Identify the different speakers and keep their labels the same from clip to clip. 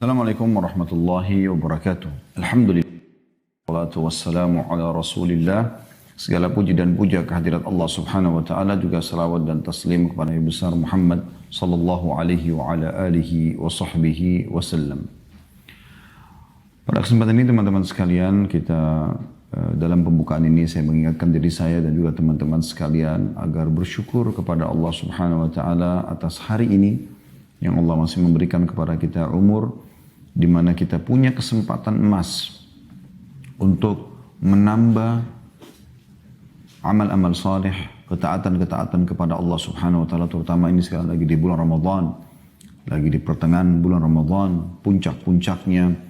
Speaker 1: Assalamualaikum warahmatullahi wabarakatuh. Alhamdulillah, wassalatu wassalamu ala rasulillah. Segala puji dan puja kehadirat Allah subhanahu wa ta'ala, juga salawat dan taslim kepada Nabi besar Muhammad sallallahu alaihi wa ala alihi wa sahbihi wasallam. Pada kesempatan ini teman-teman sekalian, kita dalam pembukaan ini saya mengingatkan diri saya dan juga teman-teman sekalian agar bersyukur kepada Allah subhanahu wa ta'ala atas hari ini yang Allah masih memberikan kepada kita umur, di mana kita punya kesempatan emas untuk menambah amal-amal saleh, ketaatan-ketaatan kepada Allah Subhanahu wa taala, terutama ini sekarang lagi di bulan Ramadan, lagi di pertengahan bulan Ramadan, puncak-puncaknya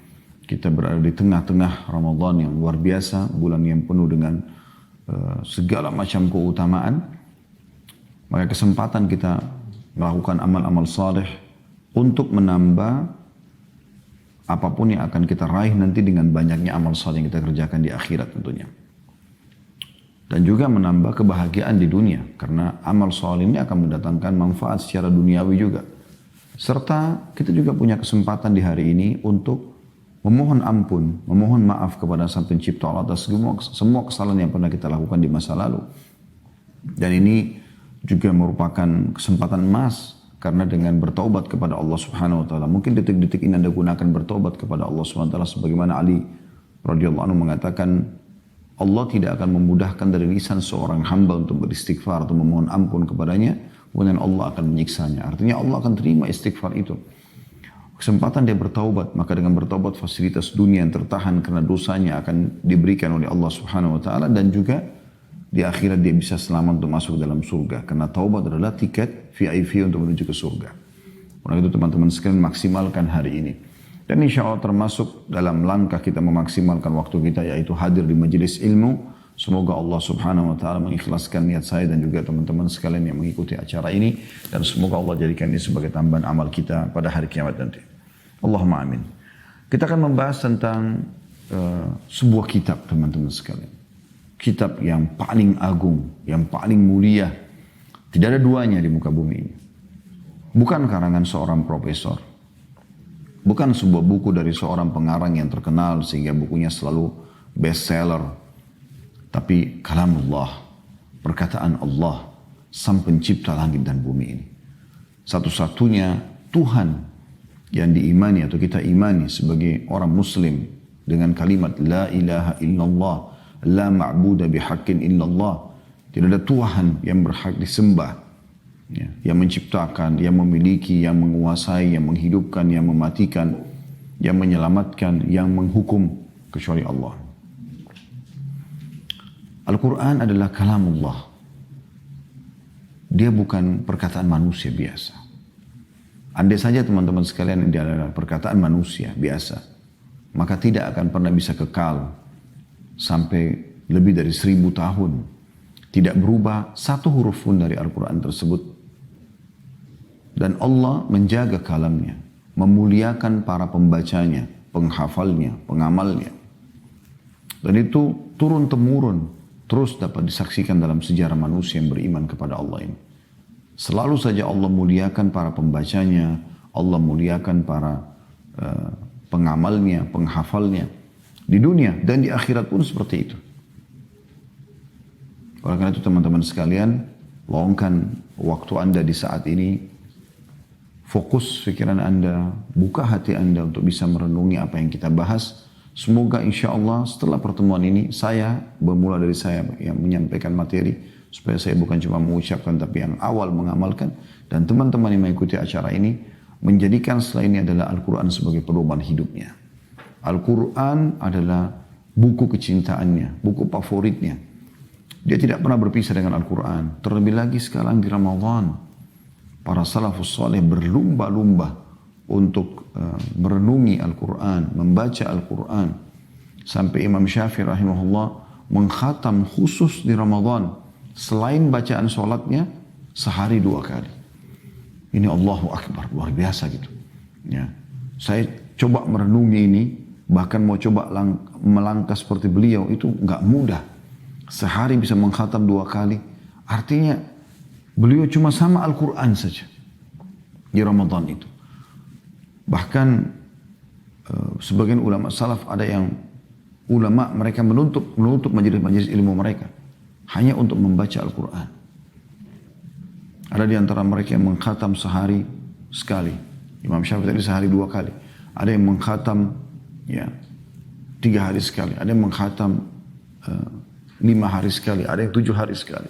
Speaker 1: kita berada di tengah-tengah Ramadan yang luar biasa, bulan yang penuh dengan segala macam keutamaan. Maka kesempatan kita melakukan amal-amal saleh untuk menambah apapun yang akan kita raih nanti dengan banyaknya amal saleh yang kita kerjakan di akhirat tentunya. Dan juga menambah kebahagiaan di dunia, karena amal saleh ini akan mendatangkan manfaat secara duniawi juga. Serta kita juga punya kesempatan di hari ini untuk memohon ampun, memohon maaf kepada Sang Pencipta Allah atas semua kesalahan yang pernah kita lakukan di masa lalu. Dan ini juga merupakan kesempatan emas, karena dengan bertaubat kepada Allah Subhanahu wa taala, mungkin detik-detik ini Anda gunakan bertaubat kepada Allah Subhanahu wa taala, sebagaimana Ali radhiyallahu anhu mengatakan, Allah tidak akan memudahkan dari lisan seorang hamba untuk beristighfar atau memohon ampun kepadanya, kemudian Allah akan menyiksanya. Artinya Allah akan terima istighfar itu. Kesempatan dia bertaubat, maka dengan bertaubat fasilitas dunia yang tertahan karena dosanya akan diberikan oleh Allah Subhanahu wa taala, dan juga di akhirat dia bisa selamat untuk masuk dalam surga. Karena taubat adalah tiket VIP untuk menuju ke surga. Oleh itu teman-teman sekalian, maksimalkan hari ini. Dan insya Allah termasuk dalam langkah kita memaksimalkan waktu kita, yaitu hadir di majelis ilmu. Semoga Allah Subhanahu wa ta'ala mengikhlaskan niat saya dan juga teman-teman sekalian yang mengikuti acara ini. Dan semoga Allah jadikan ini sebagai tambahan amal kita pada hari kiamat nanti. Allahumma amin. Kita akan membahas tentang sebuah kitab teman-teman sekalian. Kitab yang paling agung, yang paling mulia. Tidak ada duanya di muka bumi ini. Bukan karangan seorang profesor. Bukan sebuah buku dari seorang pengarang yang terkenal sehingga bukunya selalu bestseller. Tapi kalamullah, perkataan Allah, Sang Pencipta langit dan bumi ini. Satu-satunya Tuhan yang diimani atau kita imani sebagai orang muslim dengan kalimat La ilaha illallah, La ma'buda bihaqqin illallah. Tidak ada Tuhan yang berhak disembah, ya, yang menciptakan, yang memiliki, yang menguasai, yang menghidupkan, yang mematikan, yang menyelamatkan, yang menghukum, kecuali Allah. Al-Quran adalah kalamullah. Dia bukan perkataan manusia biasa. Andai saja teman-teman sekalian dia adalah perkataan manusia biasa, maka tidak akan pernah bisa kekal sampai lebih dari 1000 tahun. Tidak berubah satu huruf pun dari Al-Quran tersebut. Dan Allah menjaga kalamnya, memuliakan para pembacanya, penghafalnya, pengamalnya. Dan itu turun-temurun, terus dapat disaksikan dalam sejarah manusia yang beriman kepada Allah ini. Selalu saja Allah muliakan para pembacanya, Allah muliakan para pengamalnya, penghafalnya. Di dunia dan di akhirat pun seperti itu. Oleh karena itu teman-teman sekalian, luangkan waktu Anda di saat ini, fokus pikiran Anda, buka hati Anda untuk bisa merenungi apa yang kita bahas. Semoga insya Allah setelah pertemuan ini, saya bermula dari saya yang menyampaikan materi, supaya saya bukan cuma mengucapkan tapi yang awal mengamalkan, dan teman-teman yang mengikuti acara ini menjadikan setelah ini adalah Al-Quran sebagai pedoman hidupnya. Al-Quran adalah buku kecintaannya, buku favoritnya. Dia tidak pernah berpisah dengan Al-Quran. Terlebih lagi sekarang di Ramadan, para salafus saleh berlumba-lumba untuk merenungi Al-Quran, membaca Al-Quran. Sampai Imam Syafi'i rahimahullah mengkhatam khusus di Ramadan. Selain bacaan sholatnya, sehari 2 kali. Ini Allahu Akbar, luar biasa gitu. Ya. Saya coba merenungi ini, bahkan mau coba melangkah seperti beliau, itu nggak mudah. Sehari bisa mengkhatam 2 kali. Artinya beliau cuma sama Al-Quran saja di Ramadan itu. Bahkan sebagian ulama salaf ada yang ulama mereka menutup majelis-majelis ilmu mereka hanya untuk membaca Al-Quran. Ada di antara mereka yang mengkhatam sehari sekali. Imam Syafi'i tadi sehari 2 kali. Ada yang mengkhatam 3 hari sekali. Ada yang mengkhatam 5 hari sekali. Ada yang 7 hari sekali.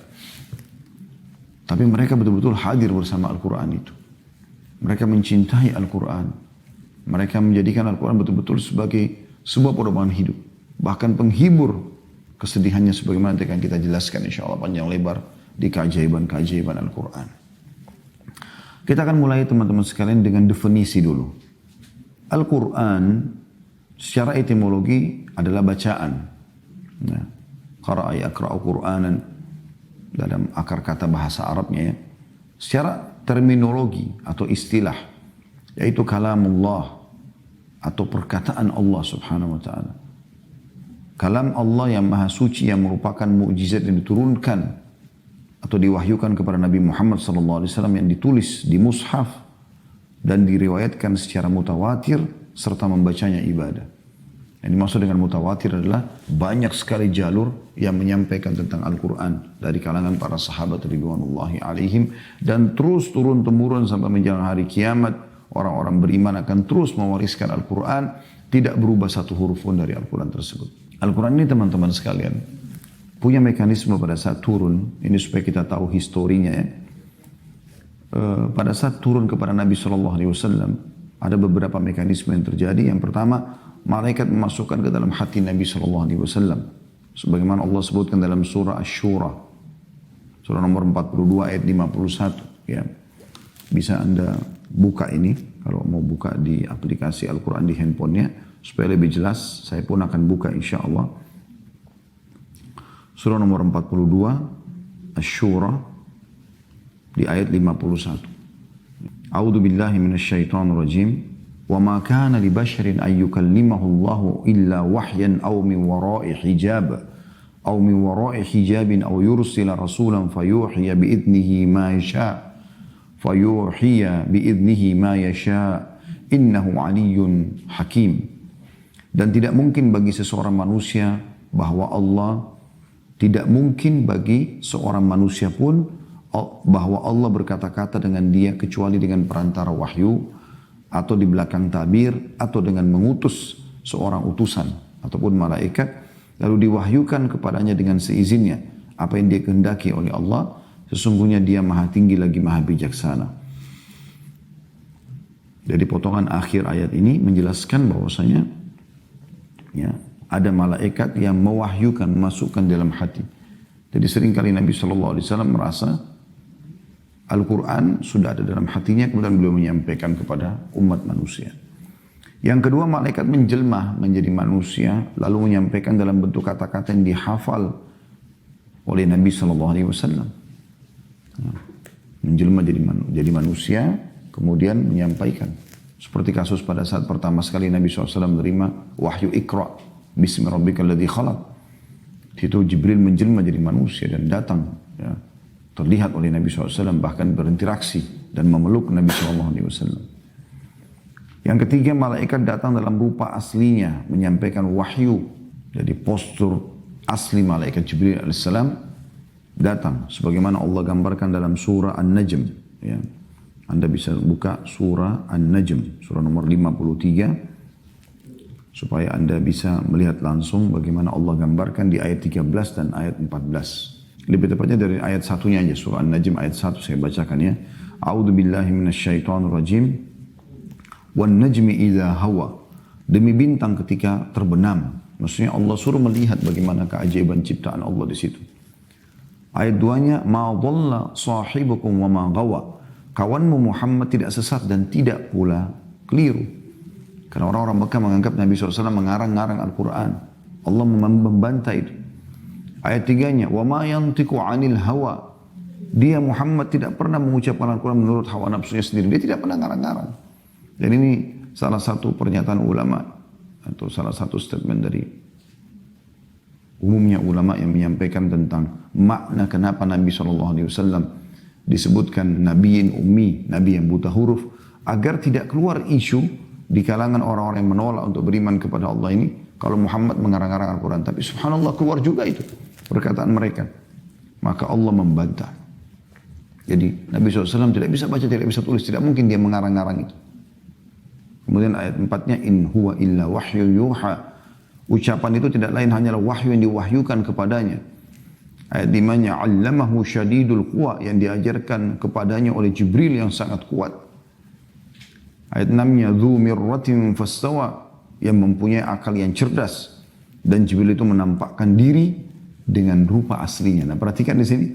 Speaker 1: Tapi mereka betul-betul hadir bersama Al-Quran itu. Mereka mencintai Al-Quran. Mereka menjadikan Al-Quran betul-betul sebagai sebuah pedoman hidup. Bahkan penghibur kesedihannya sebagaimana yang akan kita jelaskan insyaAllah panjang lebar di keajaiban-keajaiban Al-Quran. Kita akan mulai teman-teman sekalian dengan definisi dulu. Al-Quran secara etimologi adalah bacaan. Qara'a yaqra'u Qur'anan dalam akar kata bahasa Arabnya ya. Secara terminologi atau istilah yaitu kalamullah atau perkataan Allah subhanahu wa ta'ala. Kalam Allah yang maha suci yang merupakan mukjizat yang diturunkan atau diwahyukan kepada Nabi Muhammad SAW yang ditulis di mushaf dan diriwayatkan secara mutawatir serta membacanya ibadah. Yang dimaksud dengan mutawatir adalah banyak sekali jalur yang menyampaikan tentang Al-Quran dari kalangan para sahabat ridwanullahi alaihim dan terus turun-temurun sampai menjelang hari kiamat. Orang-orang beriman akan terus mewariskan Al-Quran, tidak berubah satu huruf pun dari Al-Quran tersebut. Al-Quran ini teman-teman sekalian punya mekanisme pada saat turun, ini supaya kita tahu historinya ya. Pada saat turun kepada Nabi SAW, ada beberapa mekanisme yang terjadi. Yang pertama, malaikat memasukkan ke dalam hati Nabi SAW. Sebagaimana Allah sebutkan dalam surah Asy-Syura. Surah nomor 42 ayat 51. Ya. Bisa Anda buka ini, kalau mau buka di aplikasi Al-Quran di handphonenya, supaya lebih jelas, saya pun akan buka insya Allah. Surah nomor 42, Asy-Syura, di ayat 51. A'udzu billahi minasyaitonir rajim. Wa ma kana li basharin ay yukallimahu Allahu illa wahyan aw min wara'i hijab aw min wara'i hijabin aw yursila rasulan fayuhiya bi idnihi ma yasha innahu aliyyun hakim. Dan tidak mungkin bagi seseorang manusia tidak mungkin bagi seorang manusia pun bahwa Allah berkata-kata dengan dia kecuali dengan perantara wahyu atau di belakang tabir atau dengan mengutus seorang utusan ataupun malaikat lalu diwahyukan kepadanya dengan seizinnya apa yang dia kehendaki oleh Allah. Sesungguhnya dia maha tinggi lagi maha bijaksana. Jadi potongan akhir ayat ini menjelaskan bahwasanya ya, ada malaikat yang mewahyukan, memasukkan dalam hati. Jadi seringkali Nabi SAW merasa Al-Quran sudah ada dalam hatinya, kemudian beliau menyampaikan kepada umat manusia. Yang kedua, malaikat menjelma menjadi manusia, lalu menyampaikan dalam bentuk kata-kata yang dihafal oleh Nabi SAW. Menjelma jadi manusia, kemudian menyampaikan. Seperti kasus pada saat pertama sekali Nabi SAW menerima wahyu Iqra. Bismi rabbikal ladzi khalaq. Itu Jibril menjelma jadi manusia dan datang ya, terlihat oleh Nabi SAW bahkan berinteraksi dan memeluk Nabi SAW. Yang ketiga, malaikat datang dalam rupa aslinya menyampaikan wahyu. Jadi postur asli malaikat Jibril AS datang sebagaimana Allah gambarkan dalam surah An-Najm ya. Anda bisa buka surah An-Najm surah nomor 53 supaya Anda bisa melihat langsung bagaimana Allah gambarkan di ayat 13 dan ayat 14. Lebih tepatnya dari ayat satunya aja, surah An-Najm ayat 1 saya bacakan ya. A'udzu billahi minasyaitonir rajim. Wan najmi idza hawa. Demi bintang ketika terbenam. Maksudnya Allah suruh melihat bagaimana keajaiban ciptaan Allah di situ. Ayat 2-nya ma dhalla sahibukum wa ma ghawa. Kawanmu Muhammad tidak sesat dan tidak pula keliru. Karena orang-orang Mekah menganggap Nabi SAW mengarang-ngarang Al-Quran. Allah membantah itu. Ayat 3-nya, وَمَا يَنْتِقُ عَنِ الْهَوَى. Dia Muhammad tidak pernah mengucapkan Al-Quran menurut hawa nafsunya sendiri. Dia tidak pernah ngarang-ngarang. Dan ini salah satu pernyataan ulama atau salah satu statement dari umumnya ulama yang menyampaikan tentang makna kenapa Nabi SAW disebutkan Nabiin Ummi, Nabi yang buta huruf, agar tidak keluar isu di kalangan orang-orang yang menolak untuk beriman kepada Allah ini kalau Muhammad mengarang-arang Al-Quran. Tapi subhanallah keluar juga itu perkataan mereka. Maka Allah membantah. Jadi Nabi SAW tidak bisa baca, tidak bisa tulis. Tidak mungkin dia mengarang-arang itu. Kemudian ayat 4-nya, in huwa illa wahyu yuha. Ucapan itu tidak lain hanyalah wahyu yang diwahyukan kepadanya. Ayat 5-nya, allamahu syadidul quwa, yang diajarkan kepadanya oleh Jibril yang sangat kuat. Ayat 6-nya, dhu mirratin fastawa, yang mempunyai akal yang cerdas. Dan Jibril itu menampakkan diri dengan rupa aslinya. Nah perhatikan di sini.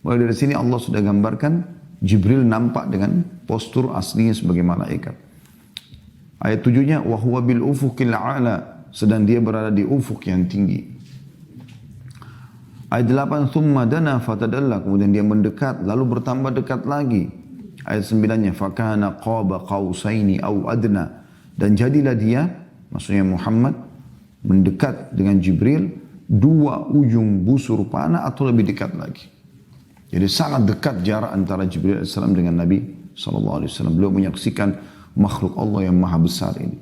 Speaker 1: Mulai dari sini Allah sudah gambarkan Jibril nampak dengan postur aslinya sebagai malaikat. Ayat 7-nya, wa huwa bil ufuqil a'la, sedang dia berada di ufuk yang tinggi. Ayat 8, thumma dana fatadalla, kemudian dia mendekat lalu bertambah dekat lagi. Ayat 9-nya, fakana qaba qausaini au adna, dan jadilah dia, maksudnya Muhammad, mendekat dengan Jibril 2 ujung busur panah atau lebih dekat lagi. Jadi sangat dekat jarak antara Jibril AS dengan Nabi SAW. Beliau menyaksikan makhluk Allah yang maha besar ini.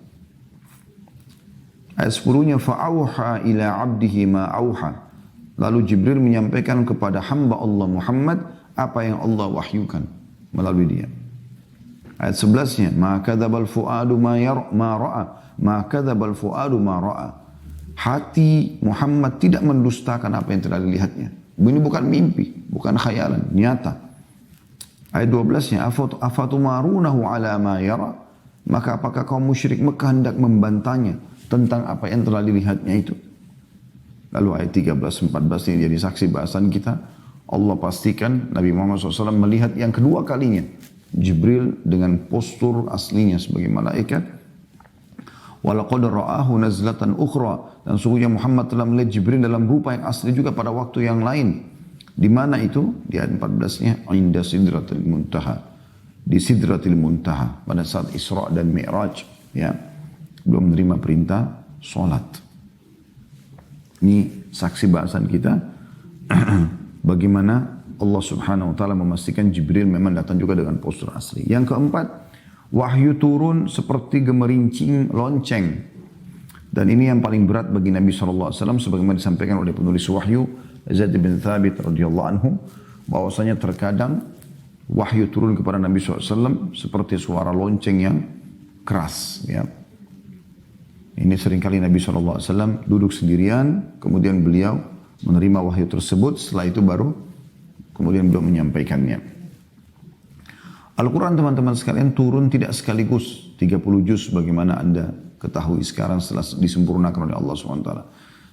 Speaker 1: Ayat 10-nya, fa'auha ila abdihi ma auha. Lalu Jibril menyampaikan kepada hamba Allah Muhammad apa yang Allah wahyukan melalui dia. Ayat 11-nya, ma kadzabal fuadu ma ra'a, ma kadzabal fuadu ma ra'a. Hati Muhammad tidak mendustakan apa yang telah dilihatnya. Ini bukan mimpi, bukan khayalan, nyata. Ayat 12-nya, afatumarunahu ala ma yara. Maka apakah kaum musyrik Mekah hendak membantahnya tentang apa yang telah dilihatnya itu? Lalu ayat 13-14 ini jadi saksi bahasan kita. Allah pastikan Nabi Muhammad SAW melihat yang kedua kalinya Jibril dengan postur aslinya sebagai malaikat. Walaqad ra'ahu nazlatan ukhra, dan sungguhnya Muhammad telah melihat Jibril dalam rupa yang asli juga pada waktu yang lain. Di mana itu? Di ayat 14-nya, inda sidratil muntaha. Di sidratil muntaha pada saat Isra dan Mi'raj, ya. Belum menerima perintah salat. Ini saksi bahasan kita bagaimana Allah Subhanahu wa taala memastikan Jibril memang datang juga dengan postur asli. Yang keempat, wahyu turun seperti gemerincing lonceng. Dan ini yang paling berat bagi Nabi SAW sebagaimana disampaikan oleh penulis wahyu Zaid bin Thabit radhiyallahu anhu, bahwasanya terkadang wahyu turun kepada Nabi SAW seperti suara lonceng yang keras, ya. Ini seringkali Nabi SAW duduk sendirian, kemudian beliau menerima wahyu tersebut, setelah itu baru kemudian beliau menyampaikannya. Al-Quran teman-teman sekalian turun tidak sekaligus 30 juz bagaimana anda ketahui sekarang setelah disempurnakan oleh Allah SWT.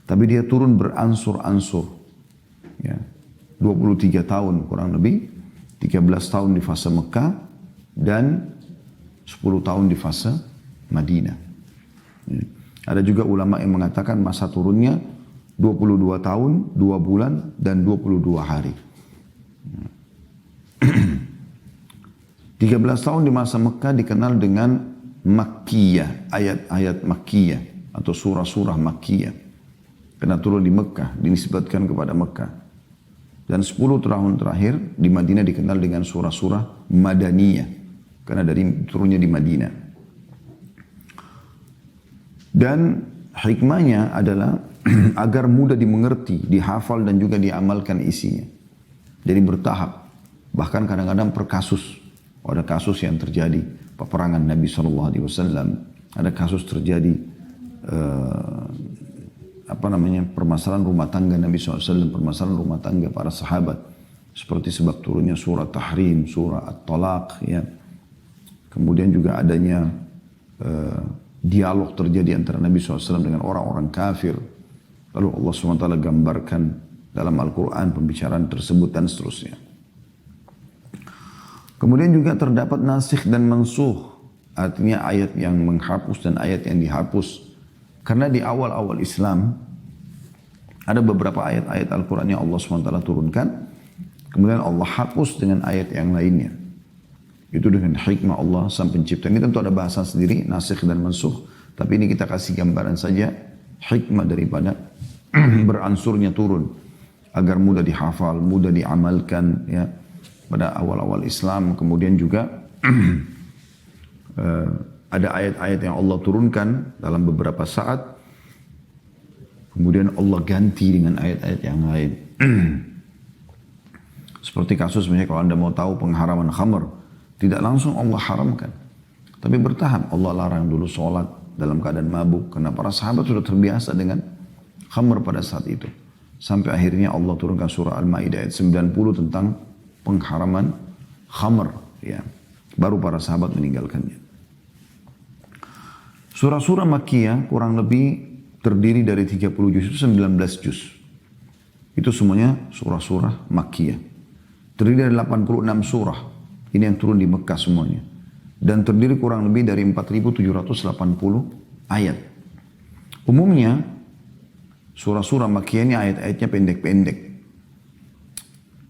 Speaker 1: Tapi dia turun beransur-ansur. Ya. 23 tahun kurang lebih, 13 tahun di fase Mekah, dan 10 tahun di fase Madinah. Ya. Ada juga ulama yang mengatakan masa turunnya 22 tahun, 2 bulan, dan 22 hari. 13 tahun di masa Mekah dikenal dengan Makkiyah, ayat-ayat Makkiyah atau surah-surah Makkiyah. Karena turun di Mekah, dinisbatkan kepada Mekah. Dan 10 tahun terakhir di Madinah dikenal dengan surah-surah Madaniyah. Karena dari turunnya di Madinah. Dan hikmahnya adalah agar mudah dimengerti, dihafal dan juga diamalkan isinya. Jadi bertahap. Bahkan kadang-kadang per kasus. Ada kasus yang terjadi peperangan Nabi SAW. Ada kasus terjadi permasalahan rumah tangga Nabi SAW, permasalahan rumah tangga para sahabat. Seperti sebab turunnya surah Tahrim, surah At-Talaq. Ya. Kemudian juga adanya dialog terjadi antara Nabi SAW dengan orang-orang kafir. Lalu Allah SWT gambarkan dalam Al-Quran pembicaraan tersebut dan seterusnya. Kemudian juga terdapat nasikh dan mansuh. Artinya ayat yang menghapus dan ayat yang dihapus. Karena di awal-awal Islam ada beberapa ayat-ayat Al-Quran yang Allah SWT turunkan. Kemudian Allah hapus dengan ayat yang lainnya. Itu dengan hikmah Allah sang pencipta. Ini tentu ada bahasa sendiri, nasikh dan mansuh. Tapi ini kita kasih gambaran saja hikmah daripada beransurnya turun. Agar mudah dihafal, mudah diamalkan ya, pada awal-awal Islam. Kemudian juga ada ayat-ayat yang Allah turunkan dalam beberapa saat, kemudian Allah ganti dengan ayat-ayat yang lain. Seperti kasus misalnya kalau Anda mau tahu pengharaman khamr, tidak langsung Allah haramkan, tapi bertahap. Allah larang dulu sholat dalam keadaan mabuk, karena para sahabat sudah terbiasa dengan khamr pada saat itu. Sampai akhirnya Allah turunkan surah Al-Ma'idah ayat 90 tentang pengharaman khamr. Ya. Baru para sahabat meninggalkannya. Surah-surah Makkiyah kurang lebih terdiri dari 30 juz, itu 19 juz. Itu semuanya surah-surah Makkiyah. Terdiri dari 86 surah. Ini yang turun di Mekah semuanya. Dan terdiri kurang lebih dari 4.780 ayat. Umumnya, surah-surah Makkiyah ini ayat-ayatnya pendek-pendek.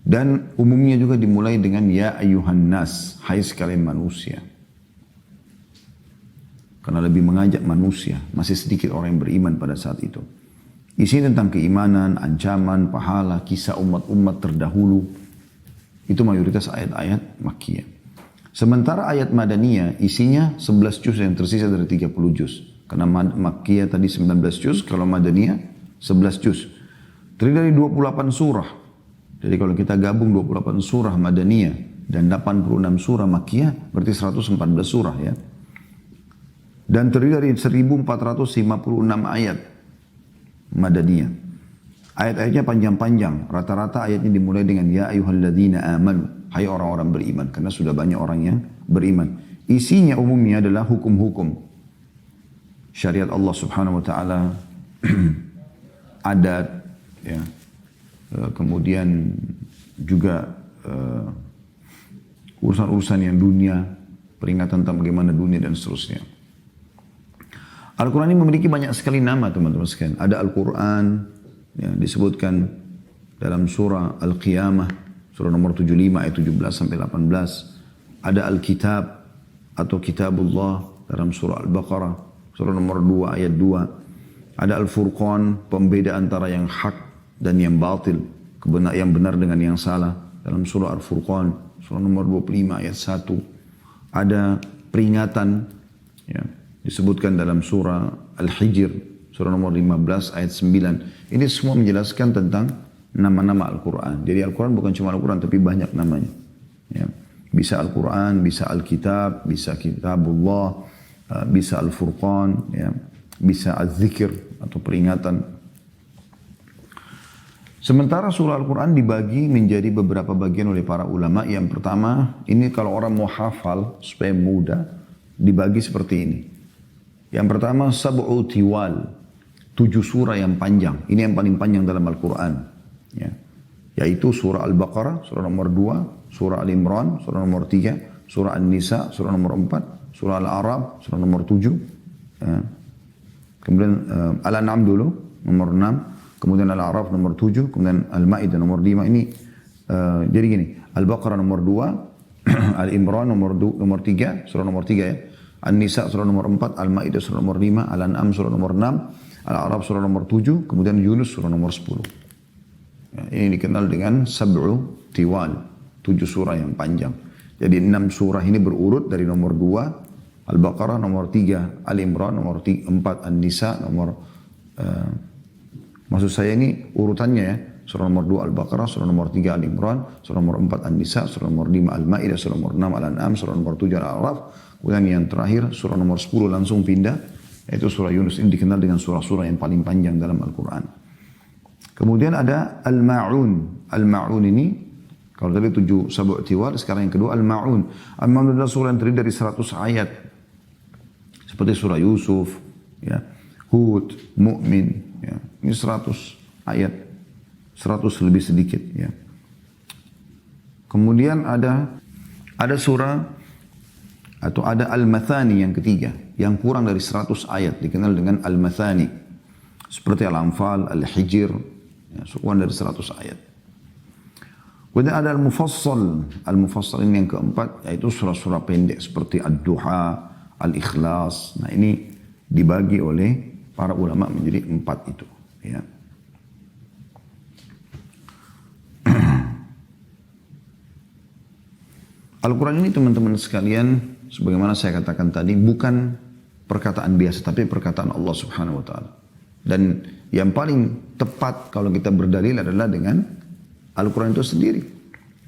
Speaker 1: Dan umumnya juga dimulai dengan Ya Ayyuhan Nas, hai sekalian manusia. Karena lebih mengajak manusia, masih sedikit orang yang beriman pada saat itu. Isinya tentang keimanan, ancaman, pahala, kisah umat-umat terdahulu. Itu mayoritas ayat-ayat Makkiyah. Sementara ayat Madaniyah isinya 11 juz yang tersisa dari 30 juz. Karena Makkiyah tadi 19 juz, kalau Madaniyah 11 juz. Terdiri dari 28 surah. Jadi kalau kita gabung 28 surah Madaniyah dan 86 surah Makkiyah, berarti 114 surah ya. Dan terdiri dari 1456 ayat Madaniyah. Ayat-ayatnya panjang-panjang. Rata-rata ayatnya dimulai dengan Ya ayyuhalladzina amanu. Hai orang-orang beriman. Karena sudah banyak orang yang beriman. Isinya umumnya adalah hukum-hukum. Syariat Allah subhanahu wa ta'ala. Adat. Ya. Kemudian juga urusan-urusan yang dunia. Peringatan tentang bagaimana dunia dan seterusnya. Al-Quran ini memiliki banyak sekali nama teman-teman sekalian. Ada Al-Quran. Ya, disebutkan dalam surah Al-Qiyamah, surah nomor 75 ayat 17 sampai 18. Ada Al-Kitab atau Kitabullah dalam surah Al-Baqarah, surah nomor 2 ayat 2. Ada Al-Furqan, pembeda antara yang hak dan yang batil, yang benar dengan yang salah dalam surah Al-Furqan, surah nomor 25 ayat 1. Ada peringatan, ya, disebutkan dalam surah Al-Hijr, surah nomor 15 ayat 9. Ini semua menjelaskan tentang nama-nama Al-Quran. Jadi Al-Quran bukan cuma Al-Quran, tapi banyak namanya. Ya. Bisa Al-Quran, bisa Al-Kitab, bisa Kitabullah, bisa Al-Furqan, ya. Bisa Al-Zikr atau peringatan. Sementara surah Al-Quran dibagi menjadi beberapa bagian oleh para ulama. Yang pertama, ini kalau orang mau hafal supaya mudah, dibagi seperti ini. Yang pertama, sab'u tiwal. 7 surah yang panjang. Ini yang paling panjang dalam Al-Quran. Ya. Yaitu surah Al-Baqarah, surah nomor 2, surah Al-Imran, surah nomor 3, surah An-Nisa, surah nomor 4, surah Al-A'raf, surah nomor 7. Ya. Kemudian Al-An'am dulu, nomor 6. Kemudian Al-A'raf nomor 7. Kemudian Al-Ma'idah nomor 5. Ini jadi gini. Al-Baqarah nomor 2, Al-Imran nomor 3, surah nomor 3 ya. An-Nisa surah nomor 4, Al-Ma'idah surah nomor 5, Al-An'am surah nomor 6, Al-A'raf surah nomor 7, kemudian Yunus surah nomor 10. Ya, ini dikenal dengan sab'u tiwal, 7 surah yang panjang. Jadi 6 surah ini berurut dari nomor 2, Al-Baqarah nomor 3, Al-Imran nomor 4, An-Nisa nomor, maksud saya ini urutannya ya, surah nomor 2 Al-Baqarah, surah nomor 3 Al-Imran, surah nomor 4 An-Nisa, surah nomor 5 Al-Ma'idah, surah nomor 6 Al-An'am, surah nomor 7 Al-A'raf, kemudian yang terakhir surah nomor 10 langsung pindah. Yaitu surah Yunus. Ini dikenal dengan surah-surah yang paling panjang dalam Al-Quran. Kemudian ada Al-Ma'un. Al-Ma'un ini, kalau tadi 7 sab'u tiwal, sekarang yang kedua Al-Ma'un. Al-Ma'un adalah surah yang terdiri dari 100 ayat. Seperti surah Yusuf, ya, Hud, Mu'min. Ya. Ini 100 ayat. 100 lebih sedikit. Ya. Kemudian ada surah atau ada Al-Mathani yang ketiga, yang kurang dari 100 ayat, dikenal dengan Al-Mathani. Seperti Al-Anfal, Al-Hijr, ya, kurang dari 100 ayat. Kemudian ada Al-Mufassal. Al-Mufassal ini yang keempat, yaitu surah-surah pendek seperti Ad-Duha, Al-Ikhlas. Nah ini dibagi oleh para ulama menjadi 4 itu. Ya. Al-Quran ini teman-teman sekalian sebagaimana saya katakan tadi, bukan perkataan biasa, tapi perkataan Allah Subhanahu wa Ta'ala. Dan yang paling tepat kalau kita berdalil adalah dengan Al-Quran itu sendiri.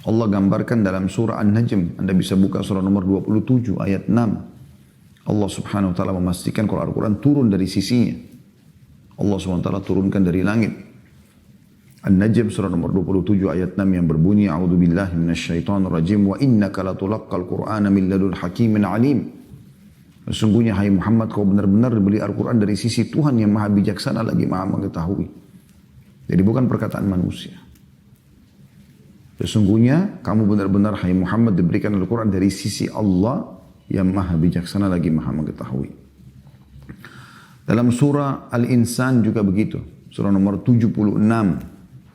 Speaker 1: Allah gambarkan dalam surah An-Najm. Anda bisa buka surah nomor 27 ayat 6. Allah Subhanahu wa Ta'ala memastikan kalau Al-Quran turun dari sisinya. Allah Subhanahu wa Ta'ala turunkan dari langit. An-Najm surah nomor 27 ayat 6 yang berbunyi, A'udzu billahi minasyaitonir rajim wa innaka latulaqqal Qur'ana min ladun hakimin alim. Sesungguhnya hai Muhammad, kau benar-benar diberi Al-Quran dari sisi Tuhan yang maha bijaksana lagi maha mengetahui. Jadi bukan perkataan manusia. Sesungguhnya kamu benar-benar hai Muhammad diberikan Al-Quran dari sisi Allah yang maha bijaksana lagi maha mengetahui. Dalam surah Al-Insan juga begitu. Surah nomor 76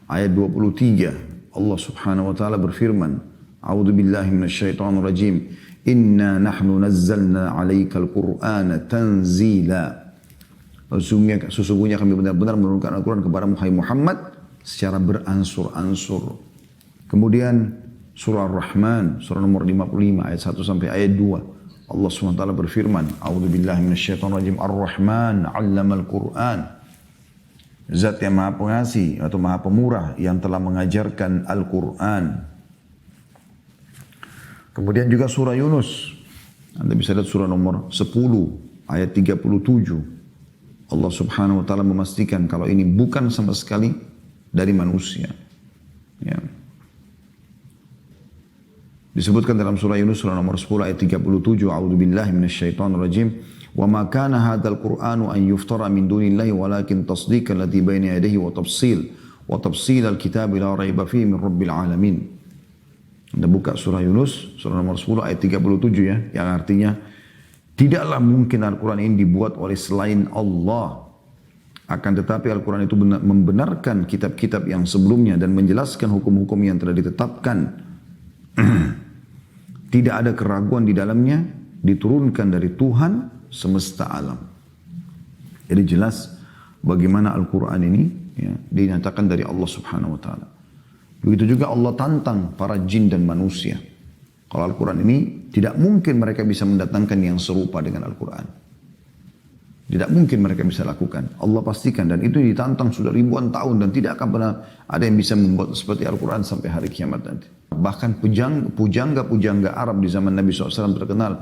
Speaker 1: ayat 23. Allah Subhanahu wa Ta'ala berfirman, A'udzu billahi minasyaitonir rajim. Inna nahnu nazzalna 'alaikal Qur'ana tanzila. Sesungguhnya kami benar-benar menurunkan Al-Quran kepada Muhammad secara beransur-ansur. Kemudian surah Ar-Rahman, surah nomor 55 ayat 1 sampai ayat 2. Allah SWT berfirman, A'udzu billahi minasyaitonir rajim. Ar-Rahman 'allamal Qur'an. Zat yang maha pengasih atau maha pemurah yang telah mengajarkan Al-Quran. Kemudian juga surah Yunus. Anda bisa lihat surah nomor 10 ayat 37. Allah Subhanahu wa Ta'ala memastikan kalau ini bukan sama sekali dari manusia. Ya. Disebutkan dalam surah Yunus surah nomor 10 ayat 37, A'udzu billahi minasyaitonir rajim. Wa ma kana hadzal Qur'anu an yuftara min dunillahi walakin tasdiqal ladzi baina yadayhi wa tafsilal kitab la raiba fihi min rabbil alamin. Anda buka surah Yunus surah nomor 10 ayat 37 ya, yang artinya tidaklah mungkin Al-Quran ini dibuat oleh selain Allah. Akan tetapi Al-Quran itu membenarkan kitab-kitab yang sebelumnya dan menjelaskan hukum-hukum yang telah ditetapkan. Tidak ada keraguan di dalamnya, diturunkan dari Tuhan semesta alam. Jadi jelas bagaimana Al-Quran ini ya, dinyatakan dari Allah Subhanahu wa Ta'ala. Begitu juga Allah tantang para jin dan manusia. Kalau Al-Quran ini tidak mungkin mereka bisa mendatangkan yang serupa dengan Al-Quran. Tidak mungkin mereka bisa lakukan. Allah pastikan dan itu ditantang sudah ribuan tahun dan tidak akan pernah ada yang bisa membuat seperti Al-Quran sampai hari kiamat nanti. Bahkan pujangga-pujangga Arab di zaman Nabi SAW terkenal.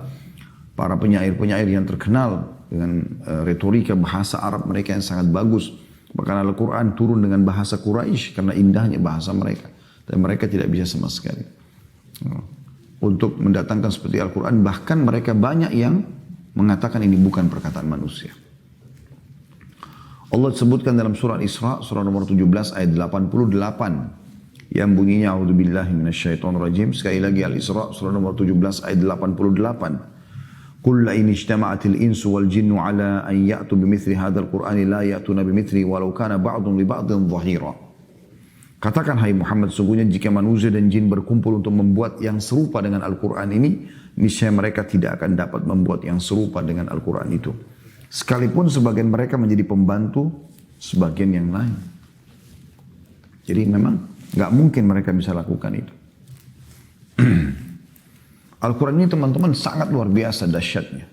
Speaker 1: Para penyair-penyair yang terkenal dengan retorika bahasa Arab mereka yang sangat bagus. Bahkan Al-Quran turun dengan bahasa Quraisy karena indahnya bahasa mereka. Dan mereka tidak bisa sama sekali. Untuk mendatangkan seperti Al-Quran, bahkan mereka banyak yang mengatakan ini bukan perkataan manusia. Allah sebutkan dalam surah Isra, surah nomor 17 ayat 88. Yang bunyinya, A'udzubillahi minasyaitonirrajim. Sekali lagi Al-Isra, surah nomor 17 ayat 88. Qul la in ijtama'atil insu wal jinnu ala an ya'tu bimithli hadzal qur'ani la ya'tuna bimithli walau kana ba'dhum li ba'dhin dhahira. Katakan hai Muhammad, sungguhnya jika manusia dan jin berkumpul untuk membuat yang serupa dengan Al-Quran ini, niscaya mereka tidak akan dapat membuat yang serupa dengan Al-Quran itu. Sekalipun sebagian mereka menjadi pembantu sebagian yang lain. Jadi memang nggak mungkin mereka bisa lakukan itu. Al-Quran ini teman-teman sangat luar biasa dahsyatnya.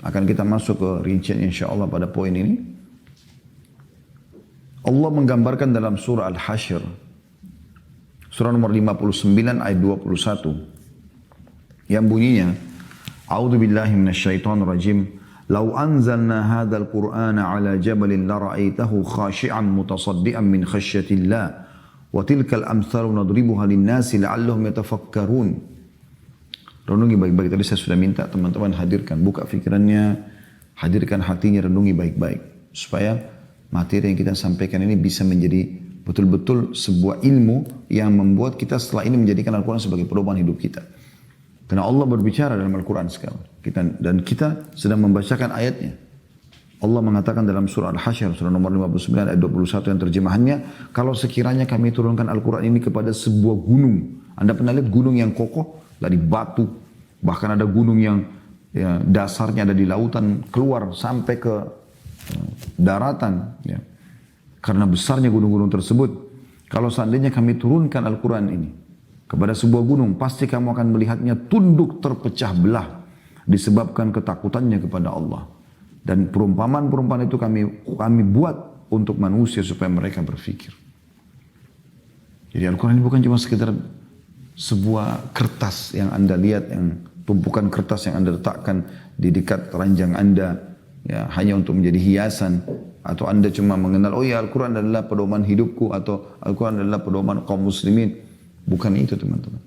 Speaker 1: Akan kita masuk ke rincian insyaAllah pada poin ini. Allah menggambarkan dalam surah Al-Hasyr. Surah nomor 59 ayat 21. Yang bunyinya, A'udzu billahi minasyaitonir rajim. Lau anzalna hadzal Qur'ana 'ala jabalin la ra'aitahu khashi'an mutasaddian min khasyatillah. Wa tilkal amthalu nadribuha lin-nasi la'allahum yatafakkarun. Renungi baik-baik. Tadi saya sudah minta teman-teman hadirkan, buka fikirannya, hadirkan hatinya, renungi baik-baik. Supaya materi yang kita sampaikan ini bisa menjadi betul-betul sebuah ilmu yang membuat kita setelah ini menjadikan Al-Quran sebagai pedoman hidup kita. Karena Allah berbicara dalam Al-Quran sekarang. Dan kita sedang membacakan ayatnya. Allah mengatakan dalam surah Al-Hasyr, surah nomor 59 ayat 21 yang terjemahannya, kalau sekiranya kami turunkan Al-Quran ini kepada sebuah gunung. Anda pernah lihat gunung yang kokoh? Dari batu, bahkan ada gunung yang ya, dasarnya ada di lautan keluar sampai ke daratan ya. Karena besarnya gunung-gunung tersebut. Kalau seandainya kami turunkan Al-Quran ini kepada sebuah gunung, pasti kamu akan melihatnya tunduk terpecah belah disebabkan ketakutannya kepada Allah. Dan perumpamaan-perumpamaan itu kami buat untuk manusia supaya mereka berfikir. Jadi Al-Quran ini bukan cuma sekedar sebuah kertas yang Anda lihat, yang tumpukan kertas yang Anda letakkan di dekat ranjang Anda, ya, hanya untuk menjadi hiasan, atau Anda cuma mengenal, oh ya Al-Quran adalah pedoman hidupku, atau Al-Quran adalah pedoman kaum muslimin. Bukan itu teman-teman.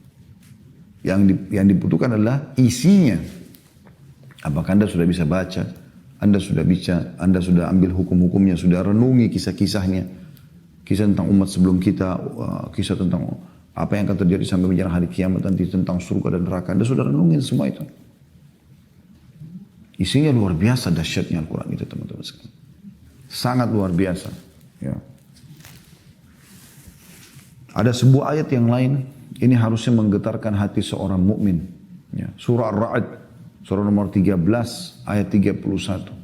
Speaker 1: Yang dibutuhkan adalah isinya. Apakah Anda sudah bisa baca? Anda sudah ambil hukum-hukumnya, sudah renungi kisah-kisahnya. Kisah tentang umat sebelum kita, kisah tentang apa yang akan terjadi sampai menjelang hari kiamat nanti, tentang surga dan neraka. Anda sudah renungin semua itu. Isinya luar biasa dahsyatnya Al-Quran itu teman-teman sekalian. Sangat luar biasa. Ya. Ada sebuah ayat yang lain, ini harusnya menggetarkan hati seorang mukmin. Ya. Surah Ar-Ra'd, surah nomor 13, ayat 31.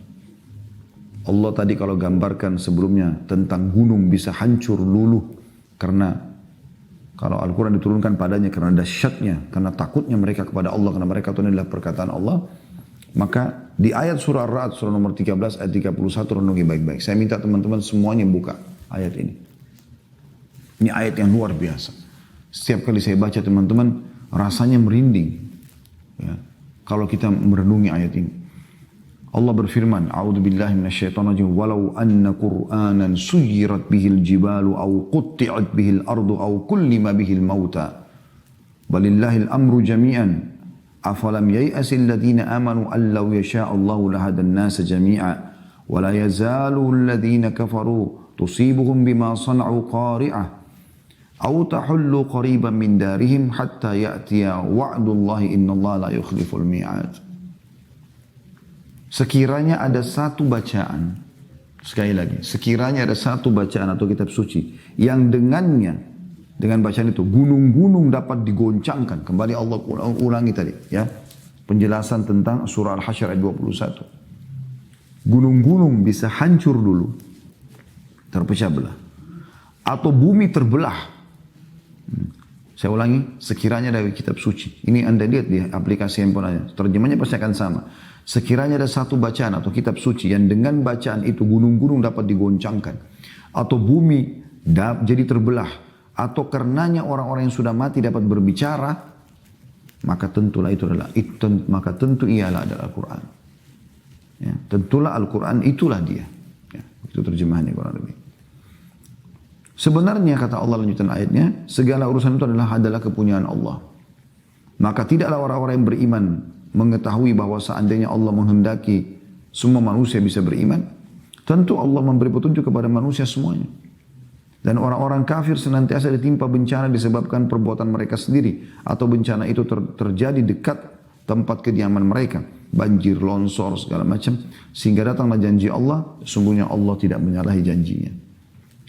Speaker 1: Allah tadi kalau gambarkan sebelumnya tentang gunung bisa hancur luluh karena kalau Al-Quran diturunkan padanya karena dahsyatnya, karena takutnya mereka kepada Allah, karena mereka itu adalah perkataan Allah. Maka di ayat surah Ar-Ra'd, surah nomor 13 ayat 31 renungi baik-baik. Saya minta teman-teman semuanya buka ayat ini. Ini ayat yang luar biasa. Setiap kali saya baca teman-teman rasanya merinding. Ya, kalau kita merenungi ayat ini. Allah berfirman, A'udzubillahi minasyaitonirrajim, walau anna Qur'anan suyirat bihil jibalu aw qutti'at bihil ardu aw kullima bihil mauta. Balillahil amru jami'an. Afalam yai'asil ladhina amanu allau yasha'allahu lahadan nasa jami'a. Wa la yazalu alladhina kafaru tusibuhum bima sana'u qari'ah. Aw tahullu qariban min darihim hatta ya'tiya wa'dullahi innallaha la yukhliful mi'ad. Sekiranya ada satu bacaan, sekali lagi, sekiranya ada satu bacaan atau kitab suci yang dengannya, dengan bacaan itu gunung-gunung dapat digoncangkan. Kembali Allah ulangi tadi, ya, penjelasan tentang surah Al-Hasyr ayat 21. Gunung-gunung bisa hancur dulu, terpecah belah, atau bumi terbelah. Saya ulangi, sekiranya dari kitab suci. Ini Anda lihat di aplikasi handphone Anda, terjemahnya pasti akan sama. Sekiranya ada satu bacaan atau kitab suci yang dengan bacaan itu gunung-gunung dapat digoncangkan, atau bumi jadi terbelah, atau karenanya orang-orang yang sudah mati dapat berbicara, maka tentulah itu adalah adalah Al-Quran. Ya, tentulah Al-Quran itulah dia. Ya, itu terjemahannya kurang lebih. Sebenarnya kata Allah lanjutan ayatnya, segala urusan itu adalah kepunyaan Allah. Maka tidaklah orang-orang yang beriman mengetahui bahwa seandainya Allah menghendaki semua manusia bisa beriman, tentu Allah memberi petunjuk kepada manusia semuanya. Dan orang-orang kafir senantiasa ditimpa bencana disebabkan perbuatan mereka sendiri, atau bencana itu terjadi dekat tempat kediaman mereka, banjir, longsor, segala macam, sehingga datanglah janji Allah, sesungguhnya Allah tidak menyalahi janjinya.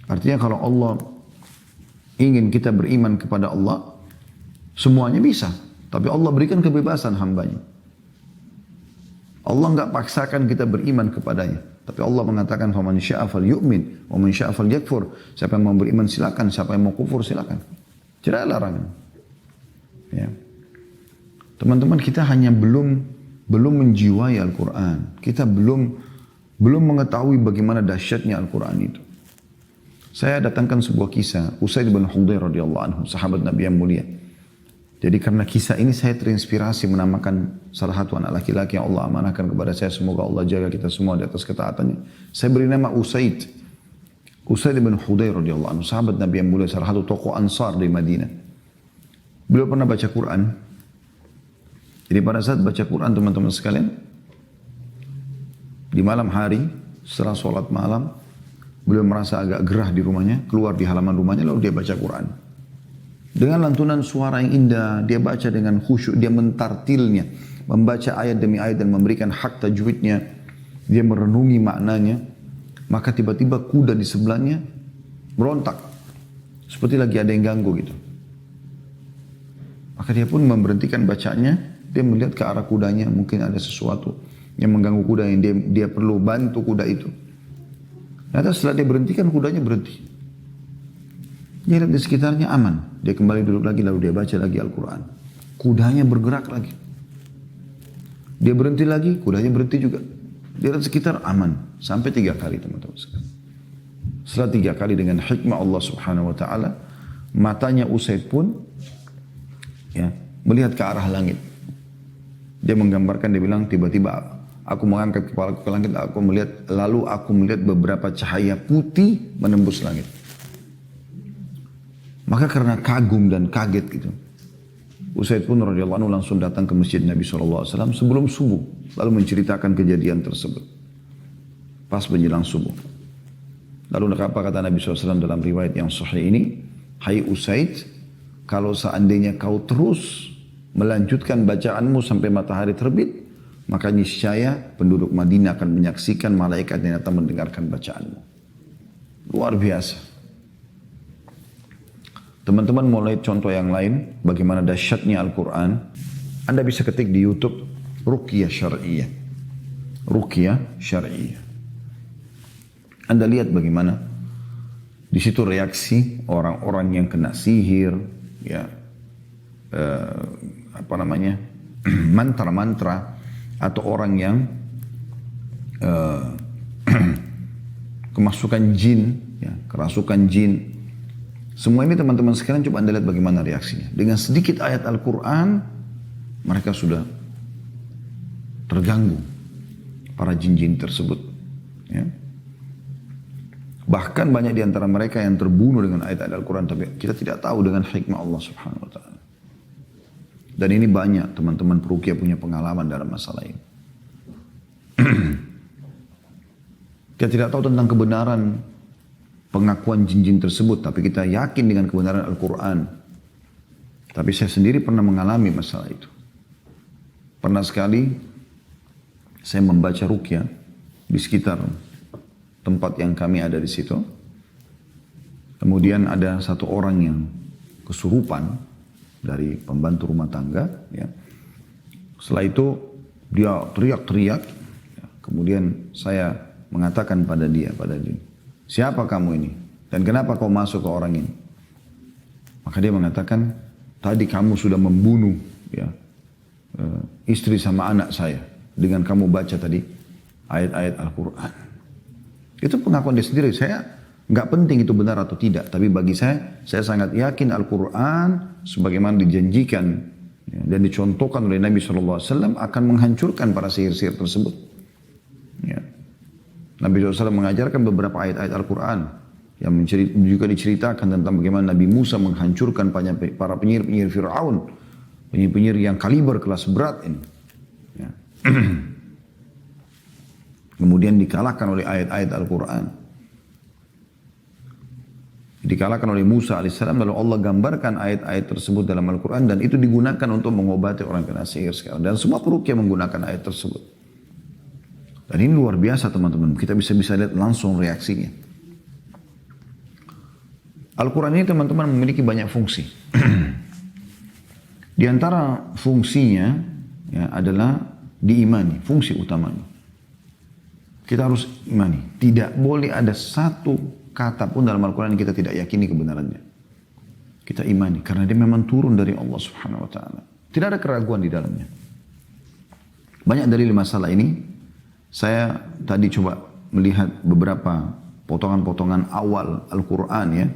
Speaker 1: Artinya kalau Allah ingin kita beriman kepada Allah, semuanya bisa, tapi Allah berikan kebebasan hambanya. Allah enggak paksakan kita beriman kepadanya. Tapi Allah mengatakan, "Faman syaa'a falyu'min, wa man syaa'a falyakfur." Siapa yang mau beriman silakan, siapa yang mau kufur silakan. Tidak ada larangan. Ya. Teman-teman, kita hanya belum menjiwai Al-Quran. Kita belum mengetahui bagaimana dahsyatnya Al-Quran itu. Saya datangkan sebuah kisah Usaid bin Hudayr radhiyallahu anhu, sahabat Nabi yang mulia. Jadi karena kisah ini saya terinspirasi menamakan salah satu anak laki-laki yang Allah amanahkan kepada saya. Semoga Allah jaga kita semua di atas ketaatannya. Saya beri nama Usaid. Usaid bin Hudayr radhiyallahu anhu, sahabat Nabi yang mulia, salah satu tokoh Ansar di Madinah. Beliau pernah baca Quran. Jadi pada saat baca Quran teman-teman sekalian, di malam hari setelah sholat malam, beliau merasa agak gerah di rumahnya, keluar di halaman rumahnya lalu dia baca Quran. Dengan lantunan suara yang indah, dia baca dengan khusyuk, dia mentartilnya, membaca ayat demi ayat dan memberikan hak tajwidnya, dia merenungi maknanya. Maka tiba-tiba kuda di sebelahnya berontak, seperti lagi ada yang ganggu gitu. Maka dia pun memberhentikan bacanya, dia melihat ke arah kudanya, mungkin ada sesuatu yang mengganggu kuda yang dia perlu bantu kuda itu. Ternyata setelah dia berhentikan, kudanya berhenti. Dia lihat di sekitarnya aman. Dia kembali duduk lagi, lalu dia baca lagi Al-Quran. Kudanya bergerak lagi. Dia berhenti lagi, kudanya berhenti juga. Dia lihat sekitar aman. Sampai 3 kali teman-teman sekalian. Setelah 3 kali dengan hikmah Allah subhanahu wa ta'ala, matanya Usaid pun ya, melihat ke arah langit. Dia menggambarkan, dia bilang tiba-tiba aku mengangkat kepalaku ke langit, lalu aku melihat beberapa cahaya putih menembus langit. Maka karena kagum dan kaget gitu, Usaid pun radhiyallahu anhu langsung datang ke masjid Nabi SAW sebelum subuh, lalu menceritakan kejadian tersebut. Pas menjelang subuh. Lalu apa kata Nabi SAW dalam riwayat yang sahih ini? Hai Usaid, kalau seandainya kau terus melanjutkan bacaanmu sampai matahari terbit, maka niscaya penduduk Madinah akan menyaksikan malaikat yang datang mendengarkan bacaanmu. Luar biasa. Teman-teman mulai contoh yang lain, bagaimana dahsyatnya Al-Quran. Anda bisa ketik di YouTube, Ruqyah Syar'iyah. Ruqyah Syar'iyah. Anda lihat bagaimana di situ reaksi orang-orang yang kena sihir, ya, mantra-mantra, atau orang yang kemasukan jin, ya, kerasukan jin. Semua ini teman-teman sekalian coba Anda lihat bagaimana reaksinya. Dengan sedikit ayat Al-Quran, mereka sudah terganggu, para jin-jin tersebut. Ya. Bahkan banyak di antara mereka yang terbunuh dengan ayat-ayat Al-Quran, tapi kita tidak tahu dengan hikmah Allah subhanahu wa ta'ala. Dan ini banyak teman-teman peruqyah punya pengalaman dalam masalah ini. Kita tidak tahu tentang kebenaran pengakuan jin-jin tersebut, tapi kita yakin dengan kebenaran Al-Quran. Tapi saya sendiri pernah mengalami masalah itu. Pernah sekali saya membaca ruqyah di sekitar tempat yang kami ada di situ. Kemudian ada satu orang yang kesurupan dari pembantu rumah tangga. Ya. Setelah itu dia teriak-teriak. Ya. Kemudian saya mengatakan pada dia, siapa kamu ini? Dan kenapa kau masuk ke orang ini? Maka dia mengatakan, tadi kamu sudah membunuh, ya, istri sama anak saya. Dengan kamu baca tadi ayat-ayat Al-Quran. Itu pengakuan dia sendiri. Saya nggak penting itu benar atau tidak. Tapi bagi saya sangat yakin Al-Quran sebagaimana dijanjikan, ya, dan dicontohkan oleh Nabi SAW akan menghancurkan para sihir-sihir tersebut. Ya. Nabi SAW mengajarkan beberapa ayat-ayat Al-Quran yang juga diceritakan tentang bagaimana Nabi Musa menghancurkan para penyihir-penyihir Fir'aun, penyihir-penyihir yang kaliber kelas berat ini. Ya. Kemudian dikalahkan oleh ayat-ayat Al-Quran. Dikalahkan oleh Musa AS, lalu Allah gambarkan ayat-ayat tersebut dalam Al-Quran, dan itu digunakan untuk mengobati orang kena sihir sekarang. Dan semua peruqyah menggunakan ayat tersebut. Dan ini luar biasa teman-teman, kita bisa lihat langsung reaksinya. Al-Quran ini teman-teman memiliki banyak fungsi. Di antara fungsinya, ya, adalah diimani, fungsi utamanya. Kita harus imani, tidak boleh ada satu kata pun dalam Al-Quran yang kita tidak yakini kebenarannya. Kita imani, karena dia memang turun dari Allah subhanahu wa ta'ala. Tidak ada keraguan di dalamnya. Banyak dalil masalah ini. Saya tadi coba melihat beberapa potongan-potongan awal Al-Quran, ya.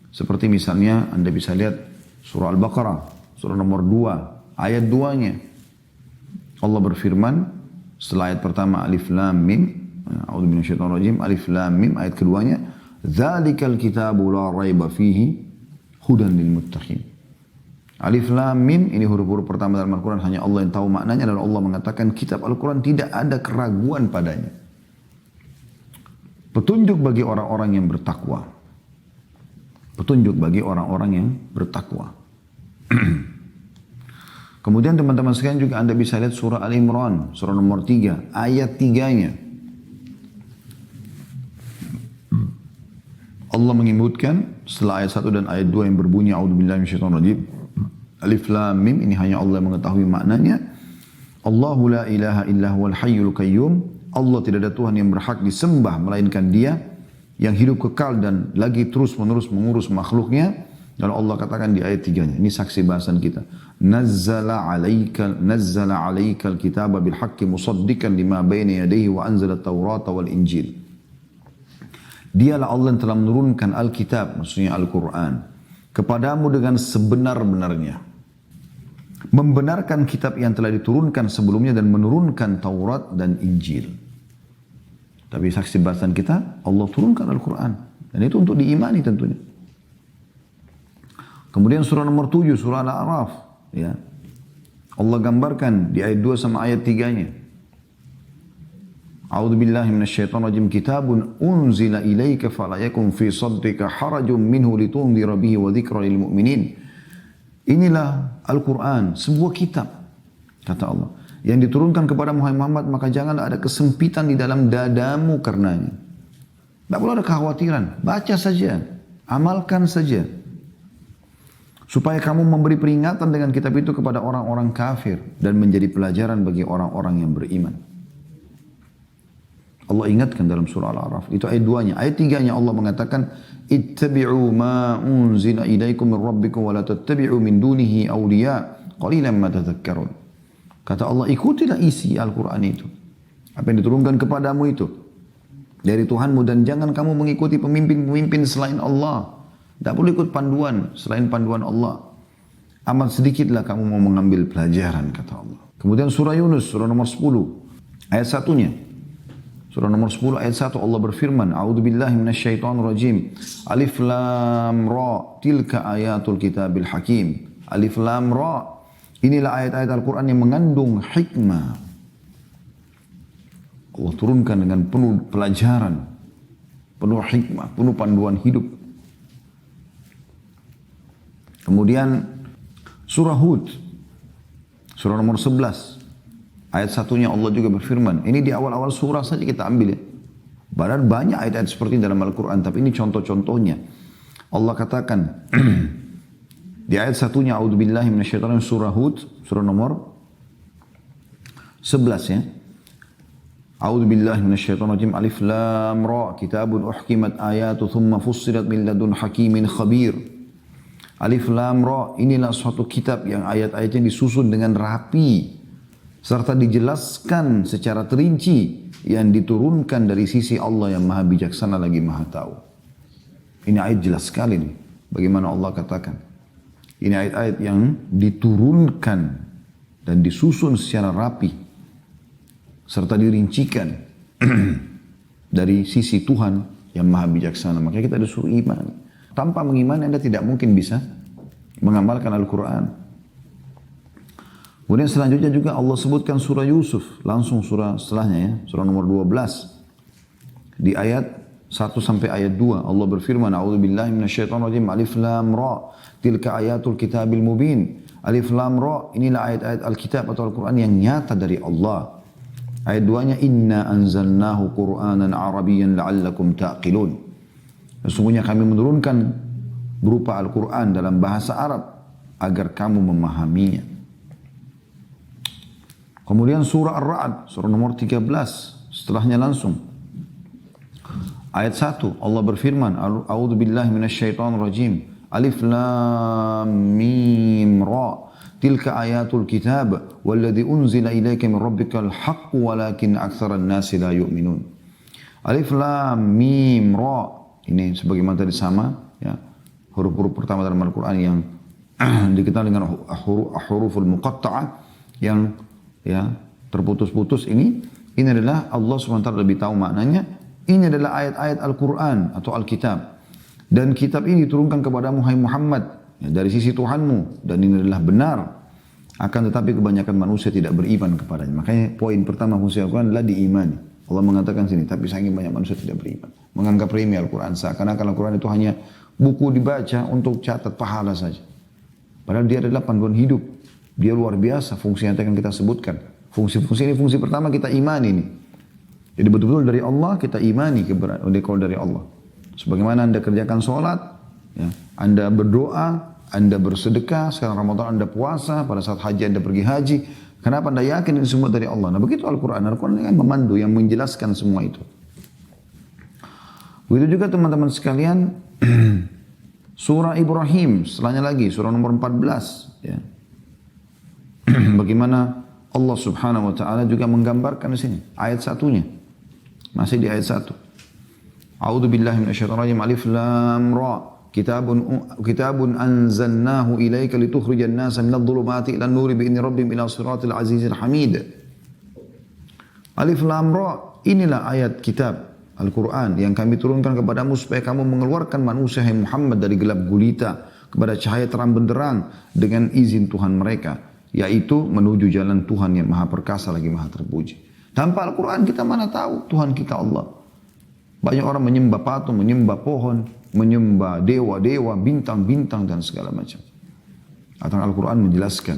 Speaker 1: Seperti misalnya Anda bisa lihat surah Al-Baqarah, surah nomor 2, ayat 2-nya. Allah berfirman, setelah ayat pertama Alif Lam Mim, A'udzu minasyaitonir rajim, Alif Lam Mim, ayat keduanya, Dzalikal kitabu la raiba fihi hudan lil muttaqin. Alif Lam Mim, ini huruf-huruf pertama dalam Al-Quran, hanya Allah yang tahu maknanya, dan Allah mengatakan kitab Al-Quran tidak ada keraguan padanya. Petunjuk bagi orang-orang yang bertakwa. Petunjuk bagi orang-orang yang bertakwa. Kemudian teman-teman sekalian juga Anda bisa lihat surah Al-Imran, surah nomor 3, ayat 3-nya. Allah menyebutkan setelah ayat 1 dan ayat 2 yang berbunyi A'udzubillahi minasyaitonirrajim. Alif Lam Mim, ini hanya Allah yang mengetahui maknanya. Allahu la ilaha illa huwal hayyul qayyum. Allah tidak ada Tuhan yang berhak disembah melainkan Dia yang hidup kekal dan lagi terus menerus mengurus makhluknya. Lalu Allah katakan di ayat 3-nya, ini saksi bahasan kita. Nazzala alaikal kitaba bil haqqi musaddiqan lima bayna yadayhi wa anzala at-taurata wal injil. Dialah Allah yang telah menurunkan Alkitab, maksudnya Al-Quran, kepadamu dengan sebenar-benarnya. Membenarkan kitab yang telah diturunkan sebelumnya dan menurunkan Taurat dan Injil. Tapi saksi bahasan kita, Allah turunkan Al-Quran. Dan itu untuk diimani tentunya. Kemudian surah nomor 7, surah Al-A'raf. Ya. Allah gambarkan di ayat 2 sama ayat 3-nya. A'udzu billahi minasyaitonir rajim. Kitabun unzila ilaika fala yakun fi sadrika harajun minhu litundhira bihi wa dzikra lil mu'minin. Inilah Al-Quran, sebuah kitab, kata Allah, yang diturunkan kepada Muhammad, maka janganlah ada kesempitan di dalam dadamu karenanya. Tak perlu ada kekhawatiran, baca saja, amalkan saja. Supaya kamu memberi peringatan dengan kitab itu kepada orang-orang kafir dan menjadi pelajaran bagi orang-orang yang beriman. Allah ingatkan dalam surah Al-A'raf. Itu ayat 2-nya. Ayat 3-nya Allah mengatakan, ittabi'u ma unzila ilaikum min rabbikum wa la tattabi'u min dunihi awliya qalilan ma tadhakkarun. Kata Allah, ikutilah isi Al-Quran itu. Apa yang diturunkan kepadamu itu dari Tuhanmu, dan jangan kamu mengikuti pemimpin-pemimpin selain Allah. Tak perlu ikut panduan selain panduan Allah. Amat sedikitlah kamu mau mengambil pelajaran, kata Allah. Kemudian surah Yunus, surah nomor 10, ayat 1-nya. Surah nomor 10 ayat 1 Allah berfirman, A'udzu billahi minasyaitonir rajim. Alif lam ra, tilka ayatul kitabil hakim. Alif lam ra, inilah ayat-ayat Al-Quran yang mengandung hikmah. Allah turunkan dengan penuh pelajaran, penuh hikmah, penuh panduan hidup. Kemudian surah Hud, surah nomor 11. Ayat 1-nya Allah juga berfirman. Ini di awal-awal surah saja kita ambil ya. Padahal banyak ayat-ayat seperti ini dalam Al-Quran. Tapi ini contoh-contohnya. Allah katakan. Di ayat 1-nya. A'udzubillahi minasyaitonir surah Hud. Surah nomor 11 ya. A'udzubillahi minasyaitonir alif lam ra. Kitabun uhkimat ayatu thumma fussilat min ladun hakimin khabir. Alif lam ra. Inilah suatu kitab yang ayat-ayatnya disusun dengan rapi, serta dijelaskan secara terinci, yang diturunkan dari sisi Allah yang maha bijaksana lagi maha tahu. Ini ayat jelas sekali nih. Bagaimana Allah katakan. Ini ayat-ayat yang diturunkan dan disusun secara rapi, serta dirincikan dari sisi Tuhan yang maha bijaksana. Makanya kita disuruh iman. Tanpa mengimani Anda tidak mungkin bisa mengamalkan Al-Quran. Kemudian selanjutnya juga Allah sebutkan surah Yusuf. Langsung surah setelahnya ya. Surah nomor 12. Di ayat 1 sampai ayat 2. Allah berfirman. A'udzubillahi minasyaitonirrajim. Alif lam ra. Tilka ayatul kitabil mubin. Alif lam ra. Inilah ayat-ayat Alkitab atau Al-Quran yang nyata dari Allah. Ayat 2-nya. Inna anzalnahu Qur'anan Arabiyan la'allakum ta'qilun. Sesungguhnya kami menurunkan berupa Al-Quran dalam bahasa Arab agar kamu memahaminya. Kemudian surah Ar-Ra'd, surah nomor 13, setelahnya langsung. Ayat 1, Allah berfirman, A'udzu billahi minasyaitonir rajim. Alif lam mim ra. Tilka ayatul kitab walladzi unzila ilaika min rabbikal haqqu walakin aktsaran nasi la yu'minun. Alif lam mim ra. Ini sebagaimana tadi sama ya. Huruf-huruf pertama dalam Al-Quran yang dikenal dengan huruful muqatta'ah yang ya terputus-putus ini adalah Allah SWT lebih tahu maknanya. Ini adalah ayat-ayat Al-Quran atau Alkitab, dan kitab ini diturunkan kepada Muhammad ya, dari sisi Tuhanmu, dan ini adalah benar. Akan tetapi kebanyakan manusia tidak beriman kepadanya. Makanya poin pertama fungsi Al-Quran adalah diimani. Allah mengatakan sini, tapi saking banyak manusia tidak beriman, menganggap remeh Al-Quran, seakan-akan Al-Quran itu hanya buku dibaca untuk catat pahala saja. Padahal dia adalah panduan hidup. Dia luar biasa fungsi yang akan kita sebutkan. Fungsi-fungsi ini, fungsi pertama kita imani ini. Jadi betul-betul dari Allah kita imani kalau dari Allah. Sebagaimana Anda kerjakan sholat, ya, Anda berdoa, Anda bersedekah, sekarang Ramadan Anda puasa, pada saat haji Anda pergi haji. Kenapa Anda yakin ini semua dari Allah? Nah begitu Al-Quran. Al-Quran yang memandu, yang menjelaskan semua itu. Begitu juga teman-teman sekalian, surah Ibrahim, setelahnya lagi, surah nomor 14. Ya. Bagaimana Allah subhanahu wa ta'ala juga menggambarkan di sini. Ayat satunya. Masih di ayat 1. A'udzu billahi minasyaitonir rajim. Alif lam ra. Kitabun anzalnahu ilaika litukhrijan nasa minadh dhulumati ilan nuri bi'idzni rabbihim ila siratil azizil hamid. Alif lam ra. Inilah ayat kitab Al-Quran yang kami turunkan kepadamu supaya kamu mengeluarkan manusia yang Muhammad dari gelap gulita kepada cahaya terang benderang dengan izin Tuhan mereka, yaitu menuju jalan Tuhan yang maha perkasa lagi maha terpuji. Tanpa Al-Quran kita mana tahu Tuhan kita Allah. Banyak orang menyembah patung, menyembah pohon, menyembah dewa-dewa, bintang-bintang dan segala macam. Atau Al-Quran menjelaskan,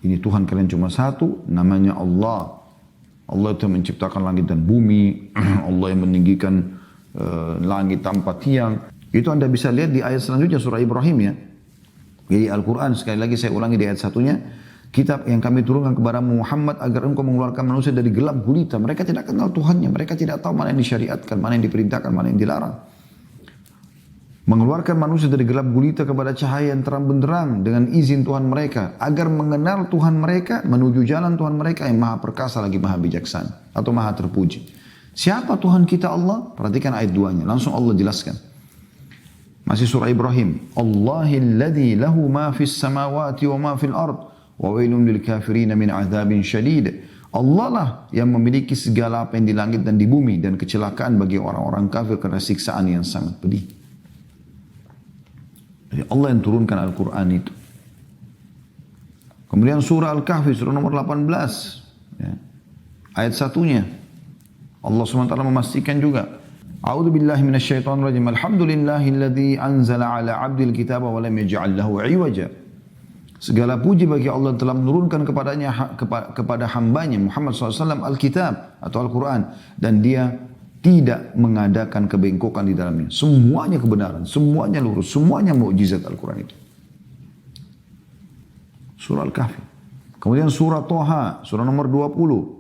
Speaker 1: ini Tuhan kalian cuma satu, namanya Allah. Allah itu menciptakan langit dan bumi, Allah yang meninggikan langit tanpa tiang. Itu Anda bisa lihat di ayat selanjutnya surah Ibrahim ya. Jadi Al-Quran, sekali lagi saya ulangi di ayat satunya, kitab yang kami turunkan kepada Muhammad agar engkau mengeluarkan manusia dari gelap gulita. Mereka tidak kenal Tuhannya, mereka tidak tahu mana yang disyariatkan, mana yang diperintahkan, mana yang dilarang. Mengeluarkan manusia dari gelap gulita kepada cahaya yang terang benderang dengan izin Tuhan mereka, agar mengenal Tuhan mereka, menuju jalan Tuhan mereka yang maha perkasa lagi maha bijaksana atau maha terpuji. Siapa Tuhan kita Allah? Perhatikan ayat 2-nya, langsung Allah jelaskan. Masih surah Ibrahim. Allahilladzi lahu ma fis samawati wa ma fil ard wa wailun lil kafirin min adzabin syadid. Allah lah yang memiliki segala apa yang di langit dan di bumi, dan kecelakaan bagi orang-orang kafir karena siksaan yang sangat pedih. Jadi Allah yang turunkan Al-Quran itu. Kemudian surah Al-Kahfi, surah nomor 18. Ya. Ayat satunya. Allah SWT memastikan juga. A'udzu billahi minasyaitonir rajim. Alhamdulillahilladzi anzala ala 'abdil kitaba wa lam yaj'al lahu 'iwaja. Segala puji bagi Allah telah menurunkan kepada hambanya Muhammad SAW Al-Kitab atau Al-Quran. Dan dia tidak mengadakan kebengkokan di dalamnya. Semuanya kebenaran, semuanya lurus, semuanya mukjizat Al-Quran itu. Surah Al-Kahfi. Kemudian surah Toha, surah nomor 20.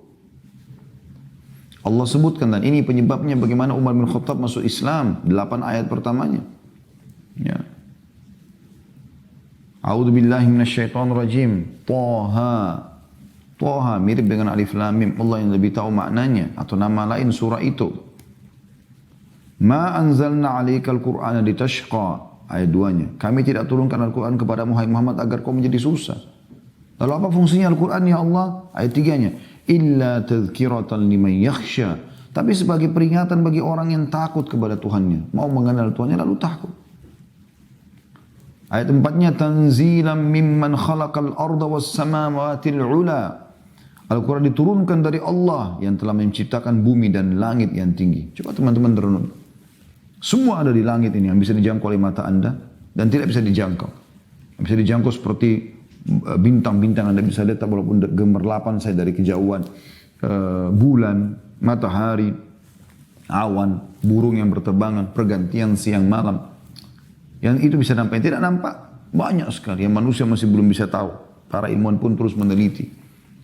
Speaker 1: Allah sebutkan, dan ini penyebabnya bagaimana Umar bin Khattab masuk Islam. 8 ayat pertamanya. Ya. A'udzu billahi minasyaitonir rajim. Toha. Toha mirip dengan alif lam mim. Allah yang lebih tahu maknanya atau nama lain surah itu. Ma anzalna 'alaikal Qur'ana litashqa. Ayat 2-nya. Kami tidak turunkan Al-Quran kepada Muhammad agar kau menjadi susah. Lalu apa fungsinya Al-Quran ya Allah? Ayat 3-nya. Illa tadhkiratan liman yakhsha. Tapi sebagai peringatan bagi orang yang takut kepada Tuhannya. Mau mengenal Tuhannya lalu takut. Ayat 4-nya. Tanzilan mimman khalaqal arda was samawatil ula. Al-Quran diturunkan dari Allah yang telah menciptakan bumi dan langit yang tinggi. Coba teman-teman renung. Semua ada di langit ini yang bisa dijangkau oleh mata Anda dan tidak bisa dijangkau. Yang bisa dijangkau seperti bintang-bintang Anda bisa lihat walaupun gemerlapan saya dari kejauhan. Bulan, matahari, awan, burung yang berterbangan, pergantian siang malam. Yang itu bisa nampak, yang tidak nampak banyak sekali yang manusia masih belum bisa tahu. Para ilmuwan pun terus meneliti.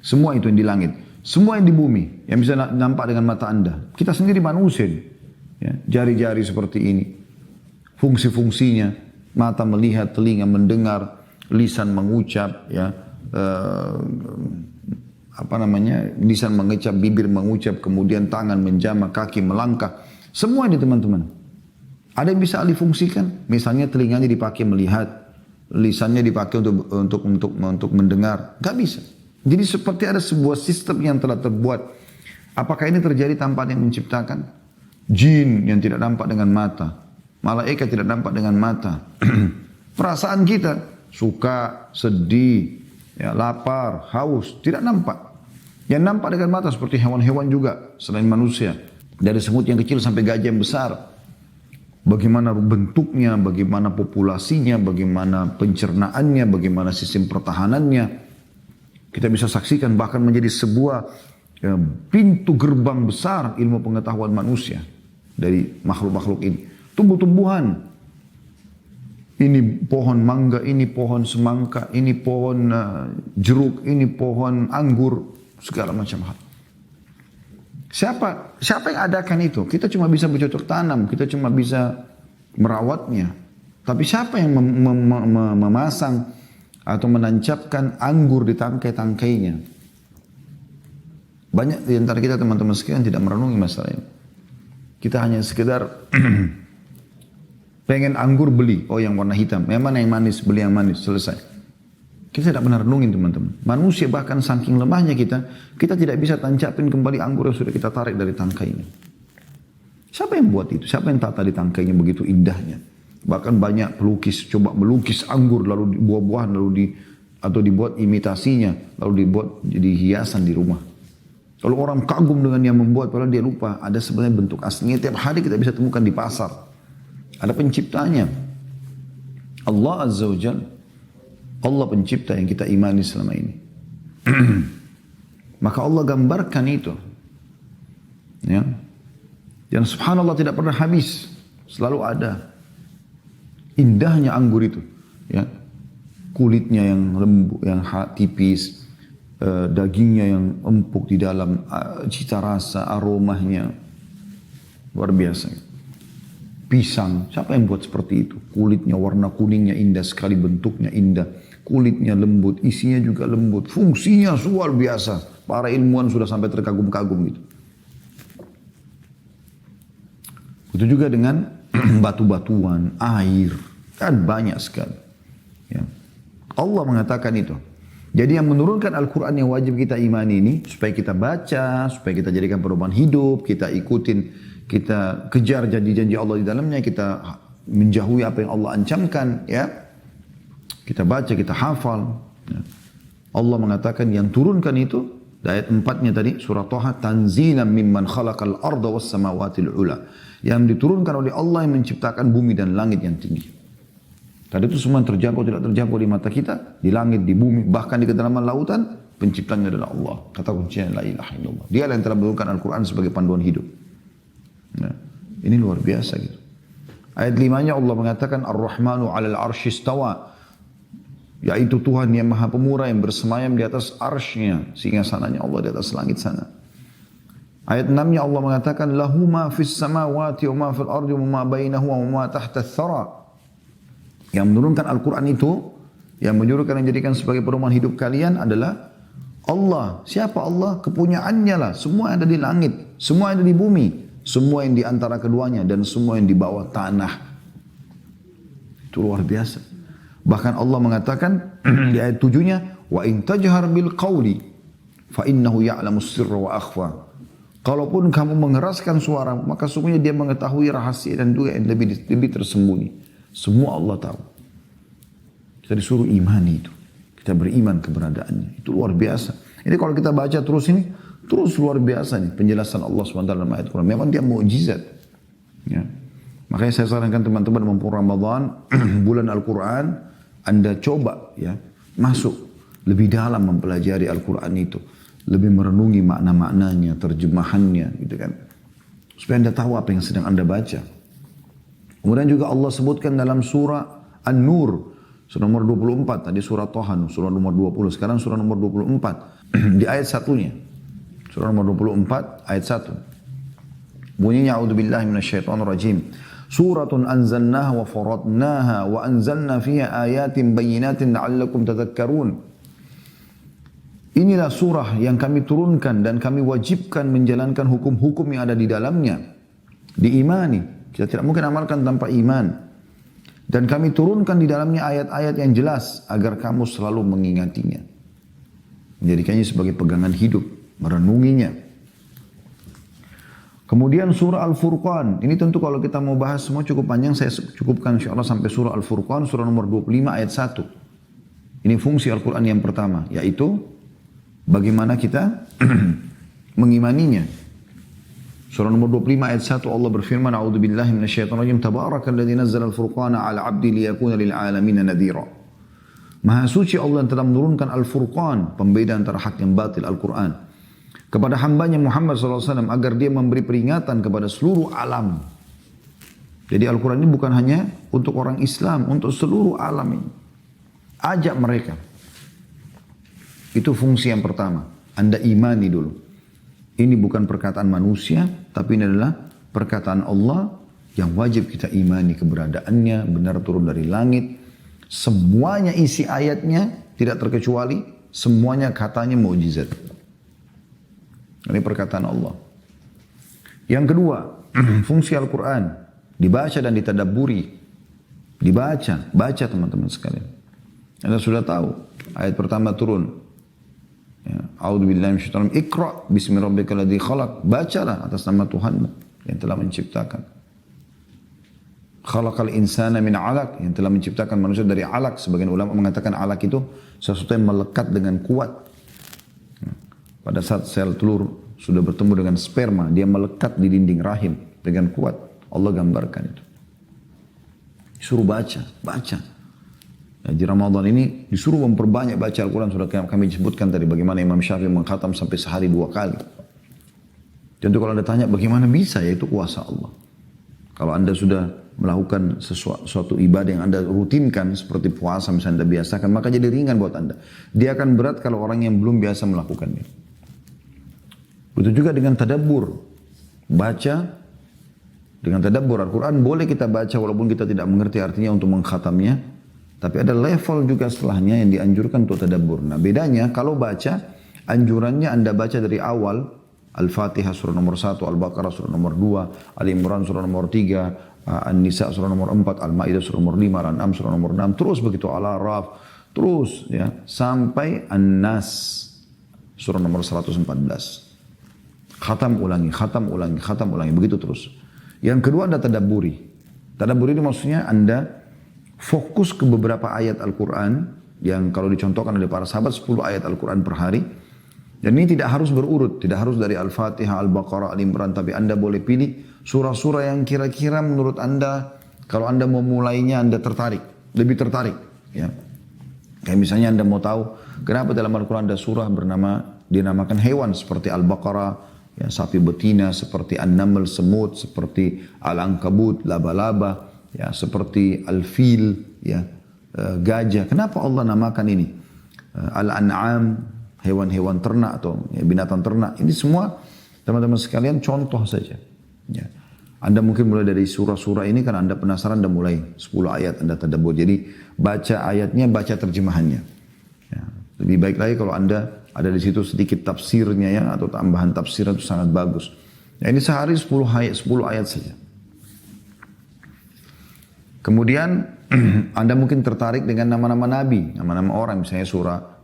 Speaker 1: Semua itu yang di langit, semua yang di bumi, yang bisa nampak dengan mata Anda. Kita sendiri manusia, ya, jari-jari seperti ini. Fungsi-fungsinya, mata melihat, telinga mendengar, lisan mengucap, ya, lisan mengecap, bibir mengucap, kemudian tangan menjamah, kaki melangkah. Semua ini teman-teman. Ada yang bisa alih fungsikan, misalnya telinganya dipakai melihat, lisannya dipakai untuk mendengar, gak bisa. Jadi seperti ada sebuah sistem yang telah terbuat. Apakah ini terjadi tanpa yang menciptakan? Jin yang tidak nampak dengan mata. Malaikat tidak nampak dengan mata. Perasaan kita, suka, sedih, ya, lapar, haus, tidak nampak. Yang nampak dengan mata seperti hewan-hewan juga selain manusia. Dari semut yang kecil sampai gajah yang besar. Bagaimana bentuknya, bagaimana populasinya, bagaimana pencernaannya, bagaimana sistem pertahanannya. Kita bisa saksikan bahkan menjadi sebuah pintu gerbang besar ilmu pengetahuan manusia dari makhluk-makhluk ini. Tumbuh-tumbuhan. Ini pohon mangga, ini pohon semangka, ini pohon jeruk, ini pohon anggur, segala macam hal. Siapa yang adakan itu? Kita cuma bisa bercocok tanam, kita cuma bisa merawatnya. Tapi siapa yang memasang atau menancapkan anggur di tangkai-tangkainya? Banyak di antara kita teman-teman sekalian tidak merenungi masalah ini. Kita hanya sekedar pengen anggur beli, oh yang warna hitam. Yang mana yang manis, beli yang manis, selesai. Kita tidak pernah renungin teman-teman. Manusia bahkan saking lemahnya kita tidak bisa tancapin kembali anggur yang sudah kita tarik dari tangkainya. Siapa yang buat itu? Siapa yang tata di tangkainya begitu indahnya? Bahkan banyak pelukis coba melukis anggur lalu buah-buahan atau dibuat imitasinya lalu dibuat jadi hiasan di rumah. Kalau orang kagum dengan yang membuat, padahal dia lupa ada sebenarnya bentuk aslinya. Tiap hari kita bisa temukan di pasar. Ada penciptanya. Allah Azza wa Jalla. Allah pencipta yang kita imani selama ini. Maka Allah gambarkan itu. Ya. Dan subhanallah tidak pernah habis. Selalu ada. Indahnya anggur itu. Ya. Kulitnya yang lembut, yang tipis. Dagingnya yang empuk di dalam. Cita rasa, aromanya. Luar biasa. Pisang. Siapa yang buat seperti itu? Kulitnya warna kuningnya indah sekali. Bentuknya indah. Kulitnya lembut, isinya juga lembut, fungsinya luar biasa. Para ilmuwan sudah sampai terkagum-kagum gitu. Itu juga dengan batu-batuan, air, kan banyak sekali. Ya. Allah mengatakan itu. Jadi yang menurunkan Al-Quran yang wajib kita imani ini, supaya kita baca, supaya kita jadikan perubahan hidup, kita ikutin, kita kejar janji-janji Allah di dalamnya, kita menjauhi apa yang Allah ancamkan, ya. Kita baca, kita hafal. Allah mengatakan yang turunkan itu, ayat 4-nya tadi, surah Taha, tanzilan mimman khalaqal arda was samawati ula. Yang diturunkan oleh Allah yang menciptakan bumi dan langit yang tinggi. Tadi itu semua terjangkau, tidak terjangkau di mata kita, di langit, di bumi, bahkan di kedalaman lautan, penciptanya adalah Allah. Kata kuncinya la ilaha illallah. Dia yang telah menurunkan Al-Quran sebagai panduan hidup. Nah, ini luar biasa gitu. Ayat 5-nya Allah mengatakan Ar-Rahmanu 'alal 'arsy istawa. Yaitu Tuhan yang maha pemurah yang bersemayam di atas arsy-Nya, singgasananya Allah di atas langit sana. Ayat 6-nya Allah mengatakan lahu ma fis samawati wa ma fil ardi wa ma bainahuma wa ma tahta ats-tsara. Yang menurunkan Al-Quran itu, yang menyuruhkan dan jadikan sebagai perumahan hidup kalian adalah Allah. Siapa Allah? Kepunyaannya lah. Semua yang ada di langit, semua yang ada di bumi, semua yang di antara keduanya dan semua yang di bawah tanah. Itu luar biasa. Bahkan Allah mengatakan di ayat 7-nya, wa in tajhar bil qawli fa innahu ya'lamu sirra wa akhfa. Kalaupun kamu mengeraskan suara, maka sungguhnya dia mengetahui rahasia dan juga yang lebih tersembunyi. Semua Allah tahu. Kita disuruh imani itu. Kita beriman keberadaannya. Itu luar biasa. Ini kalau kita baca terus ini, terus luar biasa nih penjelasan Allah SWT dalam ayat Quran. Memang dia mukjizat. Ya. Makanya saya sarankan teman-teman mampu Ramadan, bulan Al-Quran, Anda coba ya masuk lebih dalam mempelajari Al-Quran itu. Lebih merenungi makna-maknanya, terjemahannya gitu kan. Supaya Anda tahu apa yang sedang Anda baca. Kemudian juga Allah sebutkan dalam surah An-Nur. Surah nomor 24. Tadi surah Taha, surah nomor 20. Sekarang surah nomor 24. Di ayat 1-nya. Surah nomor 24 ayat 1. Bunyinya a'udzubillahi minasyaitonirrajim. Suratun anzalnaha wa faradnaha wa anzalna fiha ayatin bayyinatin la'allakum tadhakkarun. Inilah surah yang kami turunkan dan kami wajibkan menjalankan hukum-hukum yang ada di dalamnya. Diimani. Kita tidak mungkin amalkan tanpa iman. Dan kami turunkan di dalamnya ayat-ayat yang jelas agar kamu selalu mengingatinya. Menjadikannya sebagai pegangan hidup, merenunginya. Kemudian surah Al-Furqan. Ini tentu kalau kita mau bahas semua cukup panjang. Saya cukupkan insyaAllah sampai surah Al-Furqan. Surah nomor 25 ayat 1. Ini fungsi Al-Quran yang pertama. Yaitu bagaimana kita mengimaninya. Surah nomor 25 ayat 1 Allah berfirman. A'udzubillahi minasyaitonirrajim. Tabarakalladzi nazzala al-furqana ala 'abdi liyakuna lil 'alamin nadhira. Maha suci Allah yang telah menurunkan Al-Furqan. Pembeda antara hak dan batil Al-Quran. Kepada hambanya Muhammad SAW agar dia memberi peringatan kepada seluruh alam. Jadi Al-Quran ini bukan hanya untuk orang Islam, untuk seluruh alam ini. Ajak mereka. Itu fungsi yang pertama. Anda imani dulu. Ini bukan perkataan manusia, tapi ini adalah perkataan Allah yang wajib kita imani keberadaannya, benar turun dari langit. Semuanya isi ayatnya tidak terkecuali, semuanya katanya mukjizat. Ini perkataan Allah. Yang kedua, fungsi Al-Quran dibaca dan ditadabburi. Baca teman-teman sekalian. Anda sudah tahu ayat pertama turun. Ya, A'udzubillahi minasyaitonir rajim. Iqra bismi rabbikal ladzi khalaq. Bacalah atas nama Tuhanmu yang telah menciptakan. Khalaqal insana min 'alaq, yang telah menciptakan manusia dari alaq. Sebagian ulama mengatakan alaq itu sesuatu yang melekat dengan kuat. Pada saat sel telur sudah bertemu dengan sperma, dia melekat di dinding rahim dengan kuat. Allah gambarkan itu. Suruh baca. Nah, di Ramadan ini disuruh memperbanyak baca Al-Quran. Sudah kami sebutkan tadi bagaimana Imam Syafi'i mengkhatam sampai sehari 2 kali. Tentu kalau Anda tanya bagaimana bisa, ya itu kuasa Allah. Kalau Anda sudah melakukan suatu ibadah yang Anda rutinkan seperti puasa misalnya Anda biasakan, maka jadi ringan buat Anda. Dia akan berat kalau orang yang belum biasa melakukannya. Begitu juga dengan tadabbur. Baca dengan tadabbur Al-Quran boleh kita baca walaupun kita tidak mengerti artinya untuk mengkhatamnya. Tapi ada level juga setelahnya yang dianjurkan untuk tadabbur. Nah bedanya kalau baca, anjurannya Anda baca dari awal. Al-Fatihah surah nomor 1, Al-Baqarah surah nomor 2, Al-Imran surah nomor 3, An-Nisa surah nomor 4, Al-Ma'idah surah nomor 5, Al-An'am surah nomor 6. Terus begitu Al-Araf. Terus ya sampai An-Nas surah nomor 114. Khatam ulangi. Begitu terus. Yang kedua Anda tadabburi. Tadabburi ini maksudnya Anda fokus ke beberapa ayat Al-Quran yang kalau dicontohkan oleh para sahabat 10 ayat Al-Quran per hari. Dan ini tidak harus berurut, tidak harus dari Al-Fatihah, Al-Baqarah, Al-Imran, tapi Anda boleh pilih surah-surah yang kira-kira menurut Anda, kalau Anda mau mulainya Anda lebih tertarik. Ya. Kayak misalnya Anda mau tahu, kenapa dalam Al-Quran ada surah dinamakan hewan seperti Al-Baqarah, ya, sapi betina, seperti An-Naml, semut, seperti Al-Ankabut, laba-laba, ya, seperti Al-Fil, ya, gajah. Kenapa Allah namakan ini? Al-An'am, hewan-hewan ternak atau ya, binatang ternak. Ini semua teman-teman sekalian contoh saja. Ya. Anda mungkin mulai dari surah-surah ini karena Anda penasaran, Anda mulai 10 ayat Anda tadabbur. Jadi baca ayatnya, baca terjemahannya. Ya. Lebih baik lagi kalau Anda ada di situ sedikit tafsirnya ya, atau tambahan tafsir itu sangat bagus. Ya, ini sehari 10 ayat saja. Kemudian Anda mungkin tertarik dengan nama-nama nabi, nama-nama orang, misalnya surah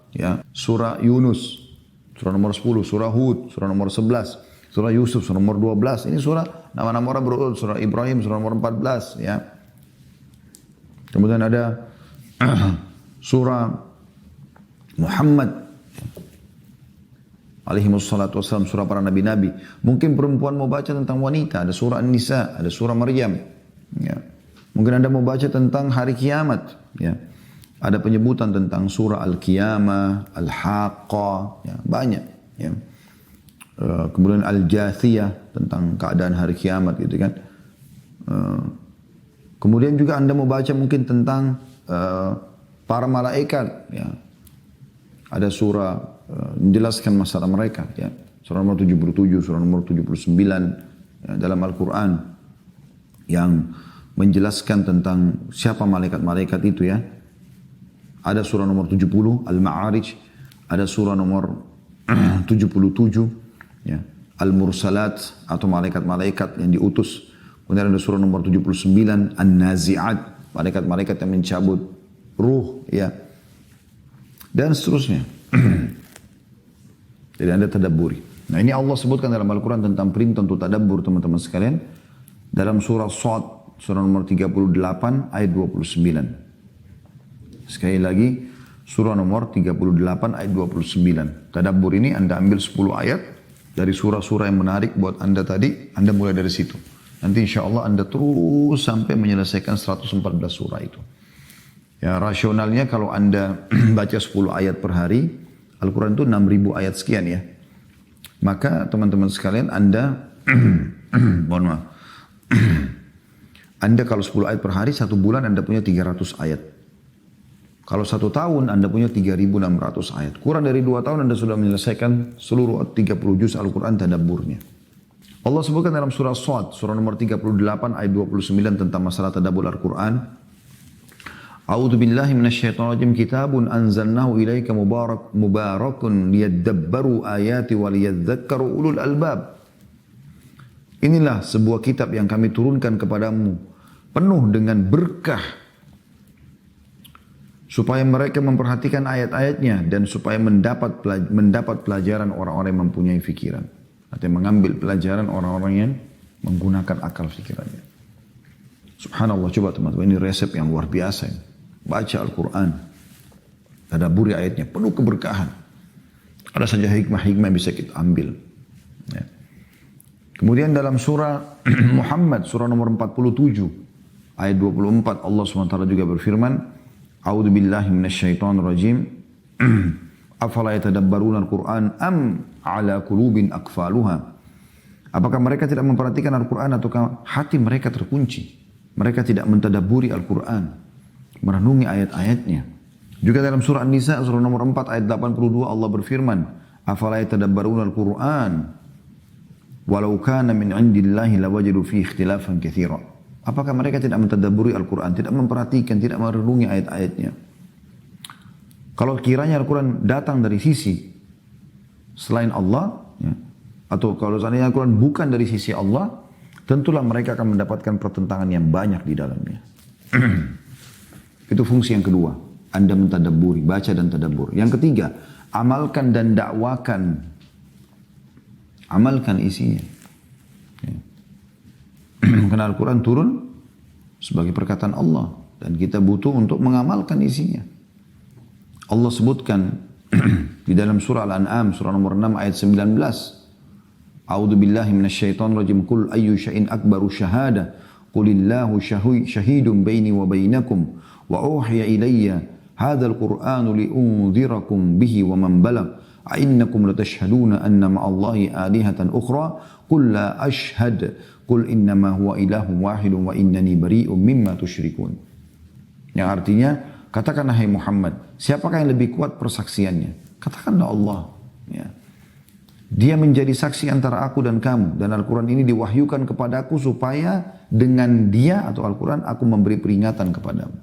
Speaker 1: Yunus, surah nomor 10, surah Hud, surah nomor 11, surah Yusuf, surah nomor 12. Ini surah nama-nama orang berurut, surah Ibrahim, surah nomor 14, ya. Kemudian ada surah Muhammad alaihi wassalatu wassalam, surah para nabi-nabi. Mungkin perempuan mau baca tentang wanita, ada surah An-Nisa, ada surah Maryam, ya. Mungkin Anda mau baca tentang hari kiamat, ya. Ada penyebutan tentang surah Al-Qiyamah, Al-Haqqah, ya, banyak. Ya. Kemudian Al-Jathiyah, tentang keadaan hari kiamat gitu kan. Kemudian juga Anda mau baca mungkin tentang para malaikat. Ya. Ada surah menjelaskan masalah mereka. Ya. Surah nomor 77, surah nomor 79 ya, dalam Al-Quran. Yang menjelaskan tentang siapa malaikat-malaikat itu ya. Ada surah nomor 70, Al-Ma'arij. Ada surah nomor 77, ya, Al-Mursalat, atau malaikat-malaikat yang diutus. Kemudian ada surah nomor 79, An-Nazi'at, malaikat-malaikat yang mencabut ruh, ya. Dan seterusnya. Jadi Anda tadabburi. Nah ini Allah sebutkan dalam Al-Quran tentang perintah untuk tadabbur teman-teman sekalian. Dalam surah Shad, surah nomor 38, ayat 29. Sekali lagi, surah nomor 38 ayat 29. Tadabbur ini Anda ambil 10 ayat dari surah-surah yang menarik buat Anda tadi. Anda mulai dari situ. Nanti insya Allah Anda terus sampai menyelesaikan 114 surah itu. Ya, rasionalnya kalau Anda baca 10 ayat per hari, Al-Quran itu 6.000 ayat sekian ya. Maka teman-teman sekalian Anda, mohon maaf. Anda kalau 10 ayat per hari, 1 bulan Anda punya 300 ayat. Kalau 1 tahun Anda punya 3.600 ayat. Kurang dari 2 tahun Anda sudah menyelesaikan seluruh 30 juz Al-Quran tadabburnya. Allah sebutkan dalam surah Shad, surah nomor 38 ayat 29 tentang masalah tadabbur Al-Quran. A'udzu billahi minasyaitonir rajim. Kitabun anzalnahu ilaika mubarakun liyadabbaru ayati wa liyadzakkaru ulul albab. Inilah sebuah kitab yang kami turunkan kepadamu, penuh dengan berkah, supaya mereka memperhatikan ayat-ayatnya dan supaya mendapat pelajaran orang-orang yang mempunyai fikiran. Artinya mengambil pelajaran orang-orang yang menggunakan akal fikirannya. Subhanallah, coba teman-teman, ini resep yang luar biasa. Baca Al-Quran, tadabburi ayatnya, penuh keberkahan. Ada saja hikmah-hikmah yang bisa kita ambil. Ya. Kemudian dalam surah Muhammad, surah nomor 47, ayat 24, Allah SWT juga berfirman, A'udzu billahi minasyaitonir rajim. Afala yatadabbaruna al-Qur'an am ala qulubin aqfaluha. Apakah mereka tidak memperhatikan Al-Qur'an ataukah hati mereka terkunci? Mereka tidak mentadabburi Al-Qur'an, merenungi ayat-ayatnya. Juga dalam surah An-Nisa surah nomor 4 ayat 82 Allah berfirman, afala yatadabbaruna al-Qur'an walau kana min 'indillahi lawajadu fihi ikhtilafan katsira. Apakah mereka tidak mentadabburi Al-Quran, tidak memperhatikan, tidak merenungi ayat-ayatnya? Kalau kiranya Al-Quran datang dari sisi selain Allah, ya, atau kalau seandainya Al-Quran bukan dari sisi Allah, tentulah mereka akan mendapatkan pertentangan yang banyak di dalamnya. Itu fungsi yang kedua. Anda mentadabburi, baca dan tadabbur. Yang ketiga, amalkan dan dakwakan. Amalkan isinya. Ya. Karena Al-Quran turun sebagai perkataan Allah. Dan kita butuh untuk mengamalkan isinya. Allah sebutkan di dalam surah Al-An'am, surah nomor 6 ayat 19. A'udzu billahi minasyaitonir rajim. Qul ayyu syai'in akbaru syahada. Qulillahu syahidun baini wa bainakum. Wa uhiya ilayya hadzal Qur'anu li'unzirakum bihi wa man balagh. A'innakum latashhaduna anna ma'allahi alihatan ukhra. Qul la ashhad. Qul innama huwa ilahun wahidun wa innani bari'un mimma tusyrikun. Yang artinya, katakanlah hai Muhammad, siapakah yang lebih kuat persaksiannya? Katakanlah Allah. Ya. Dia menjadi saksi antara aku dan kamu. Dan Al-Quran ini diwahyukan kepadaku supaya dengan dia atau Al-Quran aku memberi peringatan kepadamu.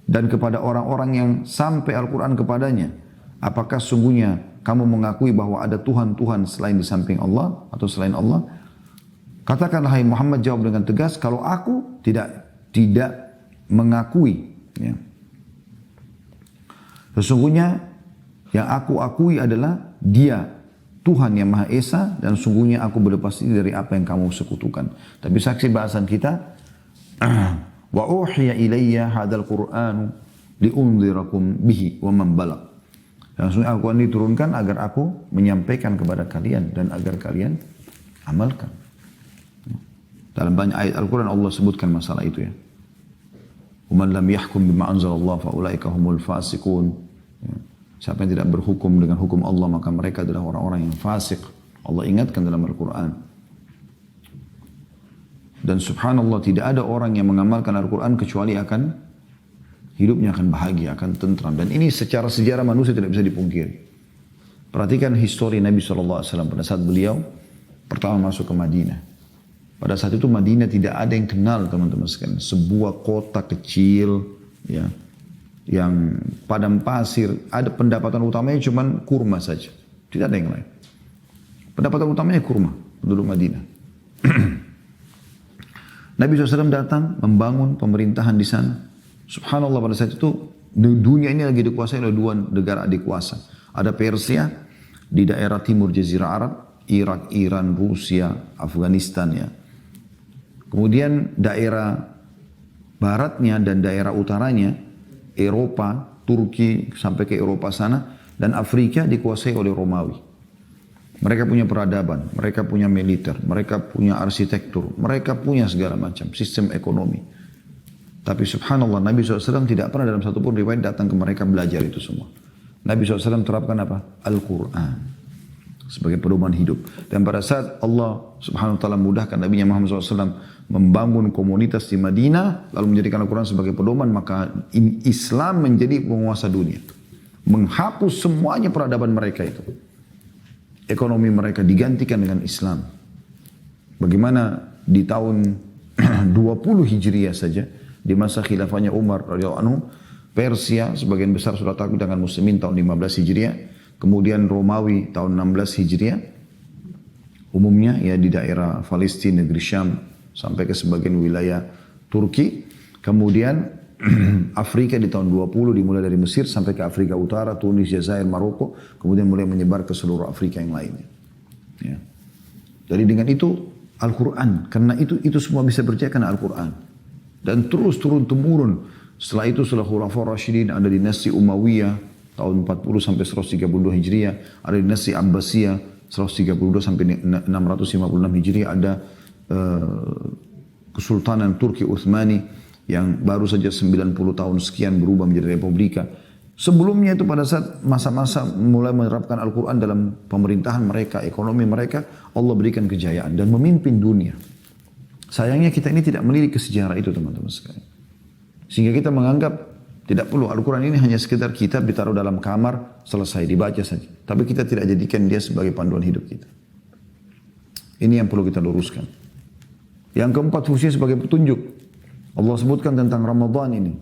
Speaker 1: Dan kepada orang-orang yang sampai Al-Quran kepadanya. Apakah sungguhnya kamu mengakui bahwa ada Tuhan-Tuhan selain di samping Allah atau selain Allah? Katakanlah hai Muhammad, jawab dengan tegas, kalau aku tidak mengakui. Ya. Sesungguhnya yang aku akui adalah dia Tuhan yang Maha Esa dan sungguhnya aku berlepas diri dari apa yang kamu sekutukan. Tapi saksi bahasan kita, wa uhiya ilayya hadzal Qur'anu li'unzirakum bihi wa man balagh. Langsung Al-Quran diturunkan agar aku menyampaikan kepada kalian dan agar kalian amalkan. Dalam banyak ayat Al-Quran Allah sebutkan masalah itu ya. وَمَنْ لَمْ يَحْكُمْ بِمَا أَنْزَلَ اللَّهُ فَأُولَٰئِكَ هُمُ الْفَاسِقُونَ. Siapa yang tidak berhukum dengan hukum Allah maka mereka adalah orang-orang yang fasik. Allah ingatkan dalam Al-Quran. Dan subhanallah tidak ada orang yang mengamalkan Al-Quran kecuali hidupnya akan bahagia, akan tentram. Dan ini secara sejarah manusia tidak bisa dipungkiri. Perhatikan histori Nabi SAW pada saat beliau pertama masuk ke Madinah. Pada saat itu Madinah tidak ada yang kenal teman-teman sekalian. Sebuah kota kecil ya, yang padang pasir. Ada pendapatan utamanya cuma kurma saja. Tidak ada yang lain. Pendapatan utamanya kurma penduduk Madinah. Nabi SAW datang membangun pemerintahan di sana. Subhanallah pada saat itu dunia ini lagi dikuasai oleh dua negara adik kuasa. Ada Persia di daerah timur Jazirah Arab, Irak, Iran, Rusia, Afghanistan ya. Kemudian daerah baratnya dan daerah utaranya, Eropa, Turki sampai ke Eropa sana, dan Afrika dikuasai oleh Romawi. Mereka punya peradaban, mereka punya militer, mereka punya arsitektur, mereka punya segala macam sistem ekonomi. Tapi subhanallah Nabi SAW tidak pernah dalam satu pun riwayat datang ke mereka belajar itu semua. Nabi SAW terapkan apa? Al-Quran. sebagai pedoman hidup. Dan pada saat Allah subhanahu wa ta'ala mudahkan Nabi Muhammad SAW membangun komunitas di Madinah, lalu menjadikan Al-Quran sebagai pedoman, maka Islam menjadi penguasa dunia. Menghapus semuanya peradaban mereka itu. Ekonomi mereka digantikan dengan Islam. Bagaimana di tahun 20 Hijriah saja, di masa khilafahnya Umar radhiyallahu anhu, Persia sebagian besar sudah takut dengan muslimin tahun 15 Hijriah, kemudian Romawi tahun 16 Hijriah, umumnya ya di daerah Palestina, negeri Syam, sampai ke sebagian wilayah Turki, kemudian Afrika di tahun 20 dimulai dari Mesir sampai ke Afrika Utara, Tunis, Jazair, Maroko, kemudian mulai menyebar ke seluruh Afrika yang lainnya. Ya. Jadi dengan itu Al-Quran, karena itu semua bisa berjaya karena Al-Quran. Dan terus turun-temurun. Setelah itu setelah Khulafaur Rasyidin ada dinasti Umayyah tahun 40 sampai 132 Hijriah, ada dinasti Abbasiyah 132 sampai 656 Hijriah, ada Kesultanan Turki Utsmani yang baru saja 90 tahun sekian berubah menjadi republika. Sebelumnya itu pada saat masa-masa mulai menerapkan Al-Quran dalam pemerintahan mereka, ekonomi mereka, Allah berikan kejayaan dan memimpin dunia. Sayangnya kita ini tidak melirik ke sejarah itu teman-teman sekalian. Sehingga kita menganggap tidak perlu Al-Quran ini hanya sekedar kitab ditaruh dalam kamar, selesai, dibaca saja. Tapi kita tidak jadikan dia sebagai panduan hidup kita. Ini yang perlu kita luruskan. Yang keempat, fungsinya sebagai petunjuk. Allah sebutkan tentang Ramadan ini.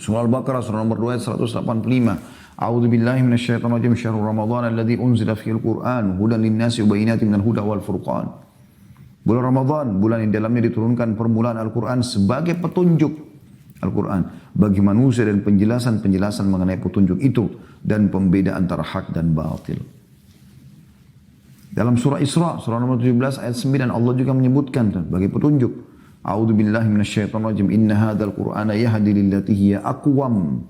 Speaker 1: Surah Al-Baqarah, surah nomor 2 ayat 185. A'udzu billahi minasyaitonir rajim. Syahrul Ramadan alladzi unzila fihil Qur'an hudan lin-nasi wa bayyinatin minal huda wal furqan. Bulan Ramadan, bulan yang dalamnya diturunkan permulaan Al-Quran sebagai petunjuk Al-Quran bagi manusia dan penjelasan-penjelasan mengenai petunjuk itu dan pembeda antara hak dan batil. Dalam surah Isra, surah nomor 17 ayat 9, Allah juga menyebutkan bagi petunjuk. A'udzu billahi minasyaitonir rajim. Inna hadzal Qur'ana yahdi lillati hiya aqwam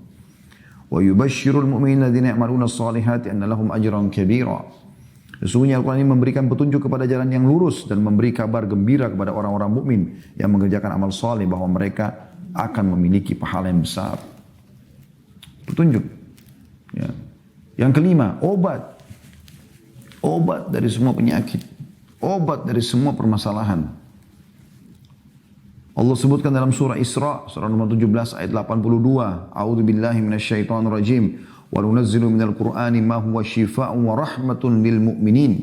Speaker 1: wa yubashshirul mu'minina alladzina ya'maluna as-solihati anna lahum ajran kabira. Sesungguhnya Al-Quran ini memberikan petunjuk kepada jalan yang lurus dan memberi kabar gembira kepada orang-orang mukmin yang mengerjakan amal saleh bahwa mereka akan memiliki pahala yang besar. Petunjuk. Ya. Yang kelima, obat. Obat dari semua penyakit. Obat dari semua permasalahan. Allah sebutkan dalam surah Isra, surah nomor 17 ayat 82. A'udzu billahi minasyaitonir rajim. Wa nunazzilu minal Qur'ani ma huwa syifaa'un wa rahmatun lil mu'minin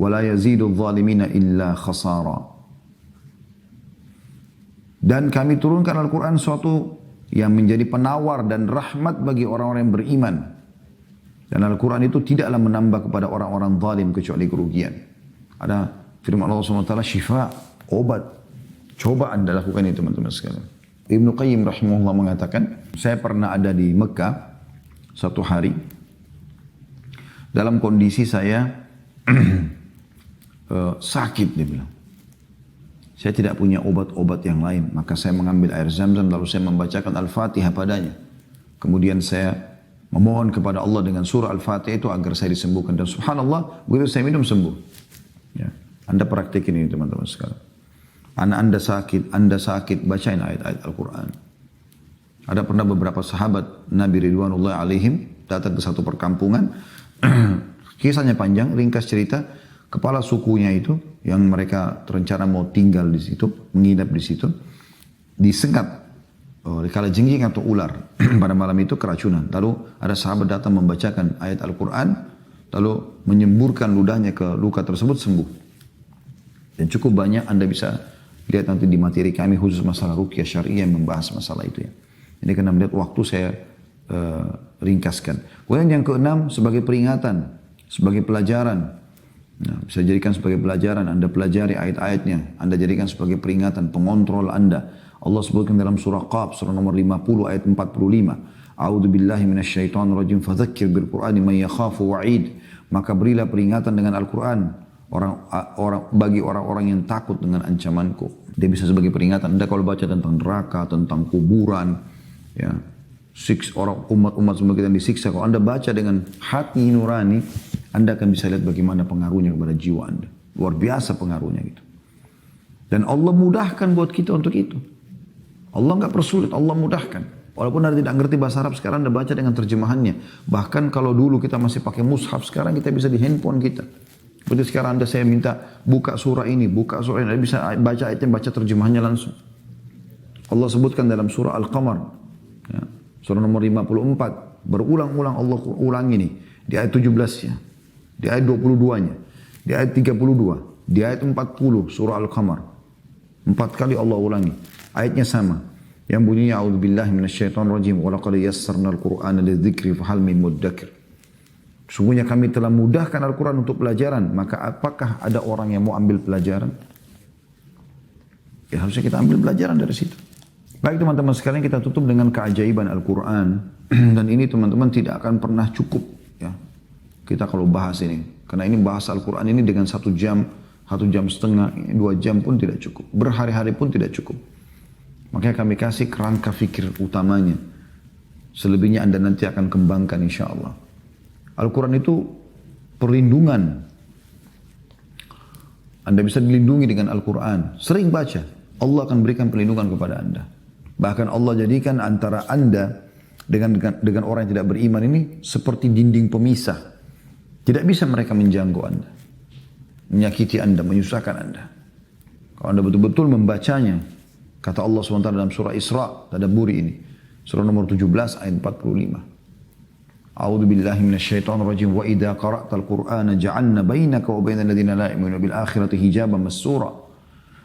Speaker 1: wa la yazidu adh-dhalimina illa khasara. Dan kami turunkan Al-Quran suatu yang menjadi penawar dan rahmat bagi orang-orang yang beriman. Dan Al-Quran itu tidaklah menambah kepada orang-orang zalim kecuali kerugian. Ada firman Allah SWT, syifa, obat. Coba anda lakukan itu teman-teman sekalian. Ibnu Qayyim rahimahullah mengatakan, saya pernah ada di Mekah satu hari. Dalam kondisi saya sakit, dia bilang. Saya tidak punya obat-obat yang lain. Maka saya mengambil air zam-zam lalu saya membacakan Al-Fatihah padanya. Kemudian saya memohon kepada Allah dengan surah Al-Fatihah itu agar saya disembuhkan. Dan subhanallah, begitu saya minum sembuh. Ya. Anda praktekin ini teman-teman sekalian. Anda sakit, bacain ayat-ayat Al-Quran. Ada pernah beberapa sahabat Nabi Ridwanullah alaihim datang ke satu perkampungan. Kisahnya panjang, ringkas cerita. Kepala sukunya itu yang mereka terencana mau tinggal di situ, menginap di situ, disengat oleh kalajengking atau ular. Pada malam itu keracunan. Lalu ada sahabat datang membacakan ayat Al-Quran, lalu menyemburkan ludahnya ke luka tersebut, sembuh. Dan cukup banyak Anda bisa lihat nanti di materi kami khusus masalah ruqyah syariah yang membahas masalah itu ya. Ini karena melihat waktu saya ringkaskan. Kemudian yang keenam sebagai peringatan, sebagai pelajaran. Nah, bisa jadikan sebagai pelajaran, Anda pelajari ayat-ayatnya, Anda jadikan sebagai peringatan, pengontrol Anda. Allah sebutkan dalam surah Qaf, surah nomor 50 ayat 45. A'udzu billahi minasyaitonir rajim, fadzakir bil Qur'ani man yakhafu wa'id. Maka berilah peringatan dengan Al-Quran bagi orang-orang yang takut dengan ancamanku. Dia bisa sebagai peringatan. Anda kalau baca tentang neraka, tentang kuburan, ya, orang umat-umat semua kita disiksa. Kalau Anda baca dengan hati nurani, Anda akan bisa lihat bagaimana pengaruhnya kepada jiwa Anda. Luar biasa pengaruhnya gitu. Dan Allah mudahkan buat kita untuk itu. Allah nggak persulit, Allah mudahkan. Walaupun Anda tidak ngerti bahasa Arab, sekarang Anda baca dengan terjemahannya. Bahkan kalau dulu kita masih pakai mushaf, sekarang kita bisa di handphone kita. Seperti sekarang Anda saya minta buka surah ini, buka surah ini, Anda bisa baca ayatnya, baca terjemahannya langsung. Allah sebutkan dalam surah Al-Qamar, ya, surah nomor 54, berulang-ulang Allah ulangi ini, di ayat 17 ya, di ayat 22-nya, di ayat 32, di ayat 40 surah Al-Qamar. 4 kali Allah ulangi. Ayatnya sama. Yang bunyinya a'udzubillahi minasyaitonirrajim wa laqad yassarnal qur'ana lidzikri fahal min muddakir. Sungguhnya kami telah mudahkan Al-Quran untuk pelajaran, maka apakah ada orang yang mau ambil pelajaran? Ya harusnya kita ambil pelajaran dari situ. Baik teman-teman sekalian, kita tutup dengan keajaiban Al-Quran. Dan ini teman-teman tidak akan pernah cukup ya, kita kalau bahas ini. Karena ini bahas Al-Quran ini dengan 1 jam, 1 jam setengah, 2 jam pun tidak cukup. Berhari-hari pun tidak cukup. Makanya kami kasih kerangka fikir utamanya. Selebihnya Anda nanti akan kembangkan insya Allah. Al-Quran itu perlindungan. Anda bisa dilindungi dengan Al-Quran. Sering baca, Allah akan berikan perlindungan kepada Anda. Bahkan Allah jadikan antara Anda dengan orang yang tidak beriman ini seperti dinding pemisah. Tidak bisa mereka menjangkau Anda, menyakiti Anda, menyusahkan Anda. Kalau Anda betul-betul membacanya, kata Allah SWT dalam surah Isra, tadabburi ini. Surah nomor 17 ayat 45. A'udzu billahi minasyaitonir rajim wa idza qara'tal qur'ana ja'alna bainaka wa bainal ladzina la yu'minuna bil akhirati hijaban mastura.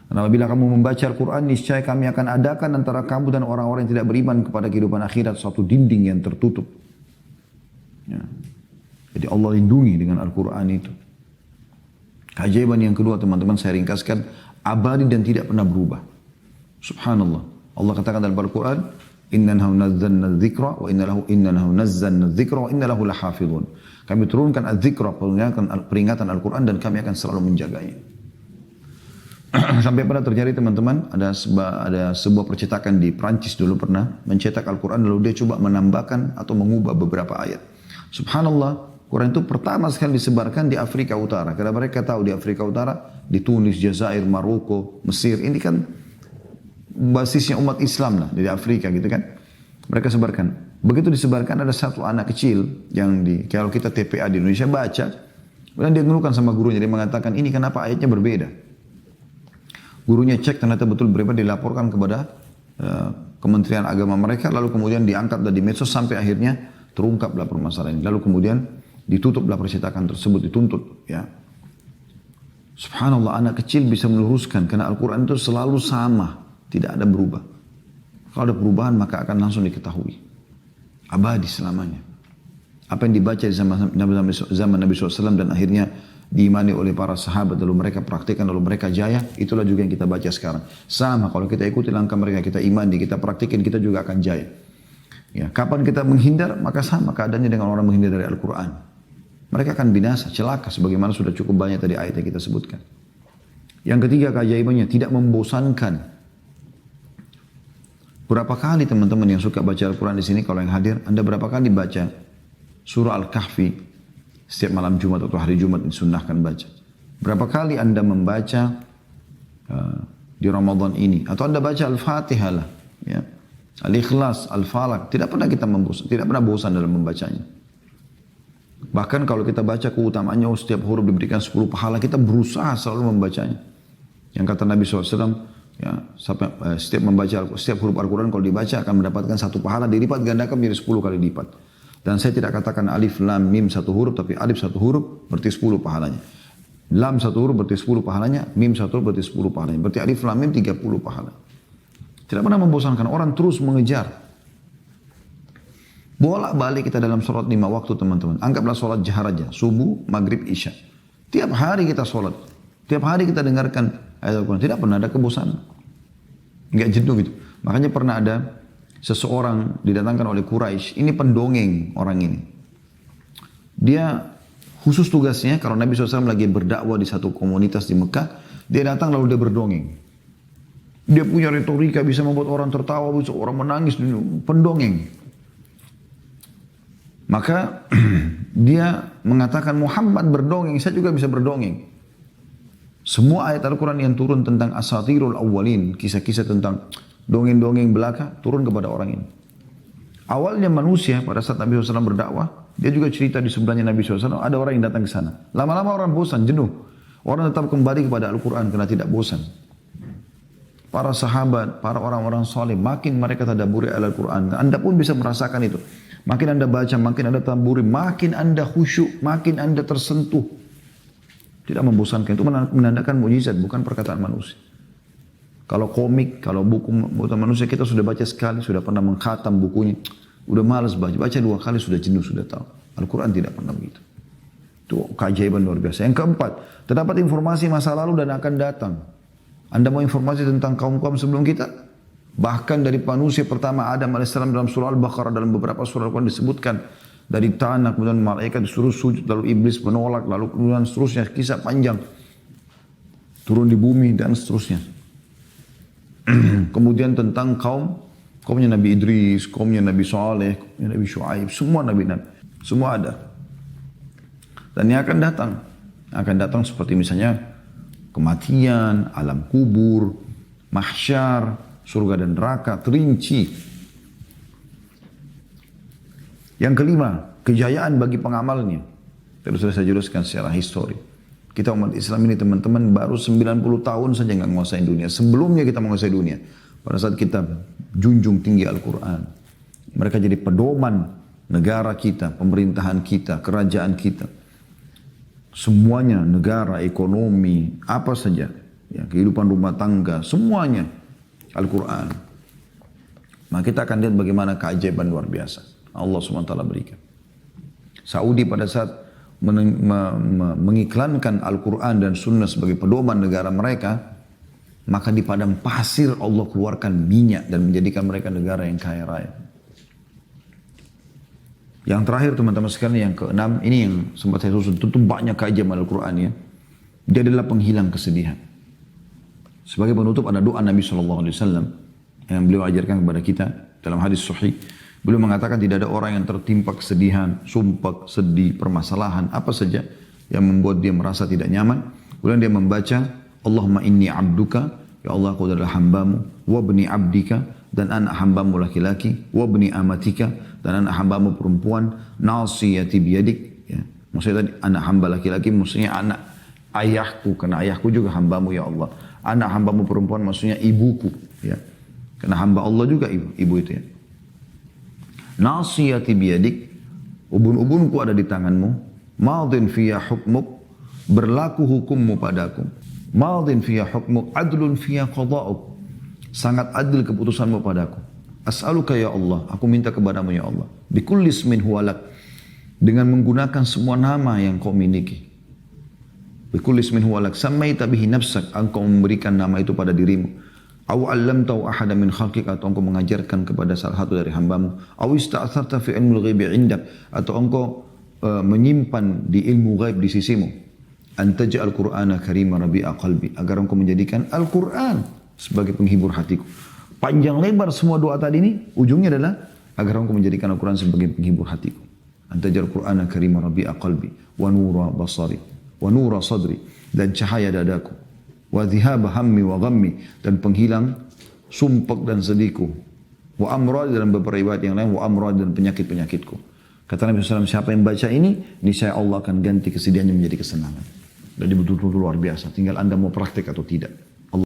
Speaker 1: Dan apabila kamu membaca Al-Quran, niscaya kami akan adakan antara kamu dan orang-orang yang tidak beriman kepada kehidupan akhirat suatu dinding yang tertutup. Ya. Jadi Allah lindungi dengan Al-Quran itu. Keajaiban yang kedua teman-teman saya ringkaskan, abadi dan tidak pernah berubah. Subhanallah. Allah katakan dalam Al-Quran, innahu nazzalna dzikra wa innahu nazzalna dzikra wa innalahu lahafizun. Kami turunkan az-dzikra, peringatan Al-Quran, dan kami akan selalu menjaganya. Sampai pada terjadi teman-teman, ada sebuah percetakan di Prancis dulu pernah mencetak Al-Quran, lalu dia coba menambahkan atau mengubah beberapa ayat. Subhanallah, Quran itu pertama sekali disebarkan di Afrika Utara. Karena mereka tahu di Afrika Utara, di Tunis, Jazair, Maroko, Mesir, ini kan basisnya umat Islam lah dari Afrika gitu kan. Mereka sebarkan. Begitu disebarkan, ada satu anak kecil yang kalau kita TPA di Indonesia baca, kemudian dia ngeluhkan sama gurunya, dia mengatakan ini kenapa ayatnya berbeda. Gurunya cek ternyata betul berbeda, dilaporkan kepada Kementerian Agama mereka, lalu kemudian diangkat dari medsos sampai akhirnya terungkaplah permasalahan ini. Lalu kemudian ditutuplah percetakan tersebut, dituntut ya. Subhanallah, anak kecil bisa meluruskan karena Al-Quran itu selalu sama, tidak ada berubah. Kalau ada perubahan maka akan langsung diketahui. Abadi selamanya. Apa yang dibaca di zaman Nabi SAW dan akhirnya diimani oleh para sahabat, lalu mereka praktikkan, lalu mereka jaya, itulah juga yang kita baca sekarang. Sama, kalau kita ikuti langkah mereka, kita imani, kita praktikin, kita juga akan jaya. Ya, kapan kita menghindar, maka sama keadaannya dengan orang menghindar dari Al-Quran. Mereka akan binasa, celaka, sebagaimana sudah cukup banyak tadi ayat yang kita sebutkan. Yang ketiga keajaibannya, tidak membosankan. Berapa kali teman-teman yang suka baca Al-Quran di sini, kalau yang hadir, Anda berapa kali baca surah Al-Kahfi setiap malam Jumat atau hari Jumat disunnahkan baca? Berapa kali Anda membaca di Ramadan ini? Atau Anda baca Al-Fatihah lah, ya. Al-Ikhlas, Al-Falaq, tidak pernah kita tidak pernah bosan dalam membacanya. Bahkan kalau kita baca keutamaannya, setiap huruf diberikan 10 pahala, kita berusaha selalu membacanya. Yang kata Nabi SAW, ya, setiap huruf Al-Quran kalau dibaca akan mendapatkan 1 pahala, dilipat gandakan menjadi 10 kali lipat. Dan saya tidak katakan alif, lam, mim 1 huruf, tapi alif 1 huruf berarti 10 pahalanya. Lam 1 huruf berarti 10 pahalanya, mim 1 huruf berarti 10 pahalanya. Berarti alif, lam, mim 30 pahala. Tidak pernah membosankan, orang terus mengejar. Bolak-balik kita dalam sholat 5 waktu teman-teman. Anggaplah sholat jahar aja, subuh, maghrib, isya. Tiap hari kita sholat. Tiap hari kita dengarkan ayat Al-Quran. Tidak pernah ada kebosanan. Enggak jenuh gitu. Makanya pernah ada seseorang didatangkan oleh Quraisy, ini pendongeng orang ini. Dia khusus tugasnya, kalau Nabi SAW lagi berdakwah di satu komunitas di Mekah, dia datang lalu dia berdongeng. Dia punya retorika, bisa membuat orang tertawa, bisa orang menangis, pendongeng. Maka dia mengatakan Muhammad berdongeng, saya juga bisa berdongeng. Semua ayat Al-Quran yang turun tentang asatirul awwalin, kisah-kisah tentang dongeng-dongeng belaka, turun kepada orang ini. Awalnya manusia pada saat Nabi SAW berdakwah, dia juga cerita di sebelahnya Nabi SAW, ada orang yang datang ke sana. Lama-lama orang bosan, jenuh. Orang tetap kembali kepada Al-Quran karena tidak bosan. Para sahabat, para orang-orang soleh, makin mereka tadabburi Al-Quran. Anda pun bisa merasakan itu. Makin Anda baca, makin Anda tadabburi, makin Anda khusyuk, makin Anda tersentuh. Tidak membosankan, itu menandakan mujizat, bukan perkataan manusia. Kalau komik, kalau buku buatan manusia kita sudah baca sekali, sudah pernah mengkhatam bukunya. Udah malas baca, baca 2 kali sudah jenuh, sudah tahu. Al-Quran tidak pernah begitu. Itu keajaiban luar biasa. Yang keempat, terdapat informasi masa lalu dan akan datang. Anda mau informasi tentang kaum-kaum sebelum kita? Bahkan dari manusia pertama Adam AS dalam surah Al-Baqarah, dalam beberapa surah Al-Quran disebutkan. Dari tanah, kemudian malaikat disuruh sujud, lalu iblis menolak, lalu kemudian seterusnya, kisah panjang. Turun di bumi dan seterusnya. Kemudian tentang kaumnya Nabi Idris, kaumnya Nabi Saleh, kaumnya Nabi Shu'aib, semua Nabi-Nabi, semua ada. Dan yang akan datang seperti misalnya kematian, alam kubur, mahsyar, surga dan neraka, terinci. Yang kelima, kejayaan bagi pengamalnya. Terus saya jelaskan secara histori. Kita umat Islam ini teman-teman baru 90 tahun saja nggak menguasai dunia. Sebelumnya kita menguasai dunia. Pada saat kita junjung tinggi Al-Quran. Mereka jadi pedoman negara kita, pemerintahan kita, kerajaan kita. Semuanya, negara, ekonomi, apa saja. Ya, kehidupan rumah tangga, semuanya Al-Quran. Maka kita akan lihat bagaimana keajaiban luar biasa. Allah SWT berikan. Saudi pada saat mengiklankan Al-Quran dan Sunnah sebagai pedoman negara mereka, maka di padang pasir Allah keluarkan minyak dan menjadikan mereka negara yang kaya raya. Yang terakhir teman-teman sekalian, yang keenam, ini yang sempat saya susun, tentu banyak keajaiban Al-Quran ya. Dia adalah penghilang kesedihan. Sebagai penutup ada doa Nabi SAW yang beliau ajarkan kepada kita dalam hadis sahih. Beliau mengatakan tidak ada orang yang tertimpa kesedihan, sumpah, sedih, permasalahan, apa saja yang membuat dia merasa tidak nyaman. Kemudian dia membaca, Allahumma inni abduka, ya Allah aku adalah hambamu, wabni abdika, dan anak hambamu laki-laki, wabni amatika, dan anak hambamu perempuan, nasiyati biyadik. Ya. Maksudnya tadi anak hamba laki-laki, maksudnya anak ayahku, karena ayahku juga hambamu ya Allah. Anak hambamu perempuan maksudnya ibuku. Ya. Karena hamba Allah juga ibu itu ya. Nasiyati biyadik, ubun-ubunku ada di tanganmu, madin fiyah hukmuk, berlaku hukummu padaku, madin fiyah hukmuk, adlun fiyah qada'uk, sangat adil keputusanmu padaku. As'aluka ya Allah, aku minta kepadamu ya Allah, bikulli ismin huwalak, dengan menggunakan semua nama yang kau miliki. Bikulli ismin huwalak, sammaita bihi nafsak, engkau memberikan nama itu pada dirimu. Aw 'allamtahu ahada min khalqik, atau engkau mengajarkan kepada salah satu dari hambamu. Aw ista'tharta fi ilmil ghaibi 'indak, atau engkau menyimpan di ilmu ghaib di sisimu. Antaj'al Qur'ana karima rabi'a qalbi, agar engkau menjadikan Al-Qur'an sebagai penghibur hatiku. Panjang lebar semua doa tadi ini ujungnya adalah agar engkau menjadikan Al-Qur'an sebagai penghibur hatiku. Antaj'al Qur'ana karima rabi'a qalbi wa nura basari wa nura sadri, dan cahaya dadaku. Wa dhihaba hammi wa ghammi, dan penghilang sumpek dan sedihku. Wa amrad, dalam beberapa riwayat yang lain, wa amrad, dan penyakit-penyakitku. Kata Nabi SAW, siapa yang baca ini, niscaya Allah akan ganti kesedihannya menjadi kesenangan. Jadi betul-betul luar biasa. Tinggal Anda mau praktek atau tidak.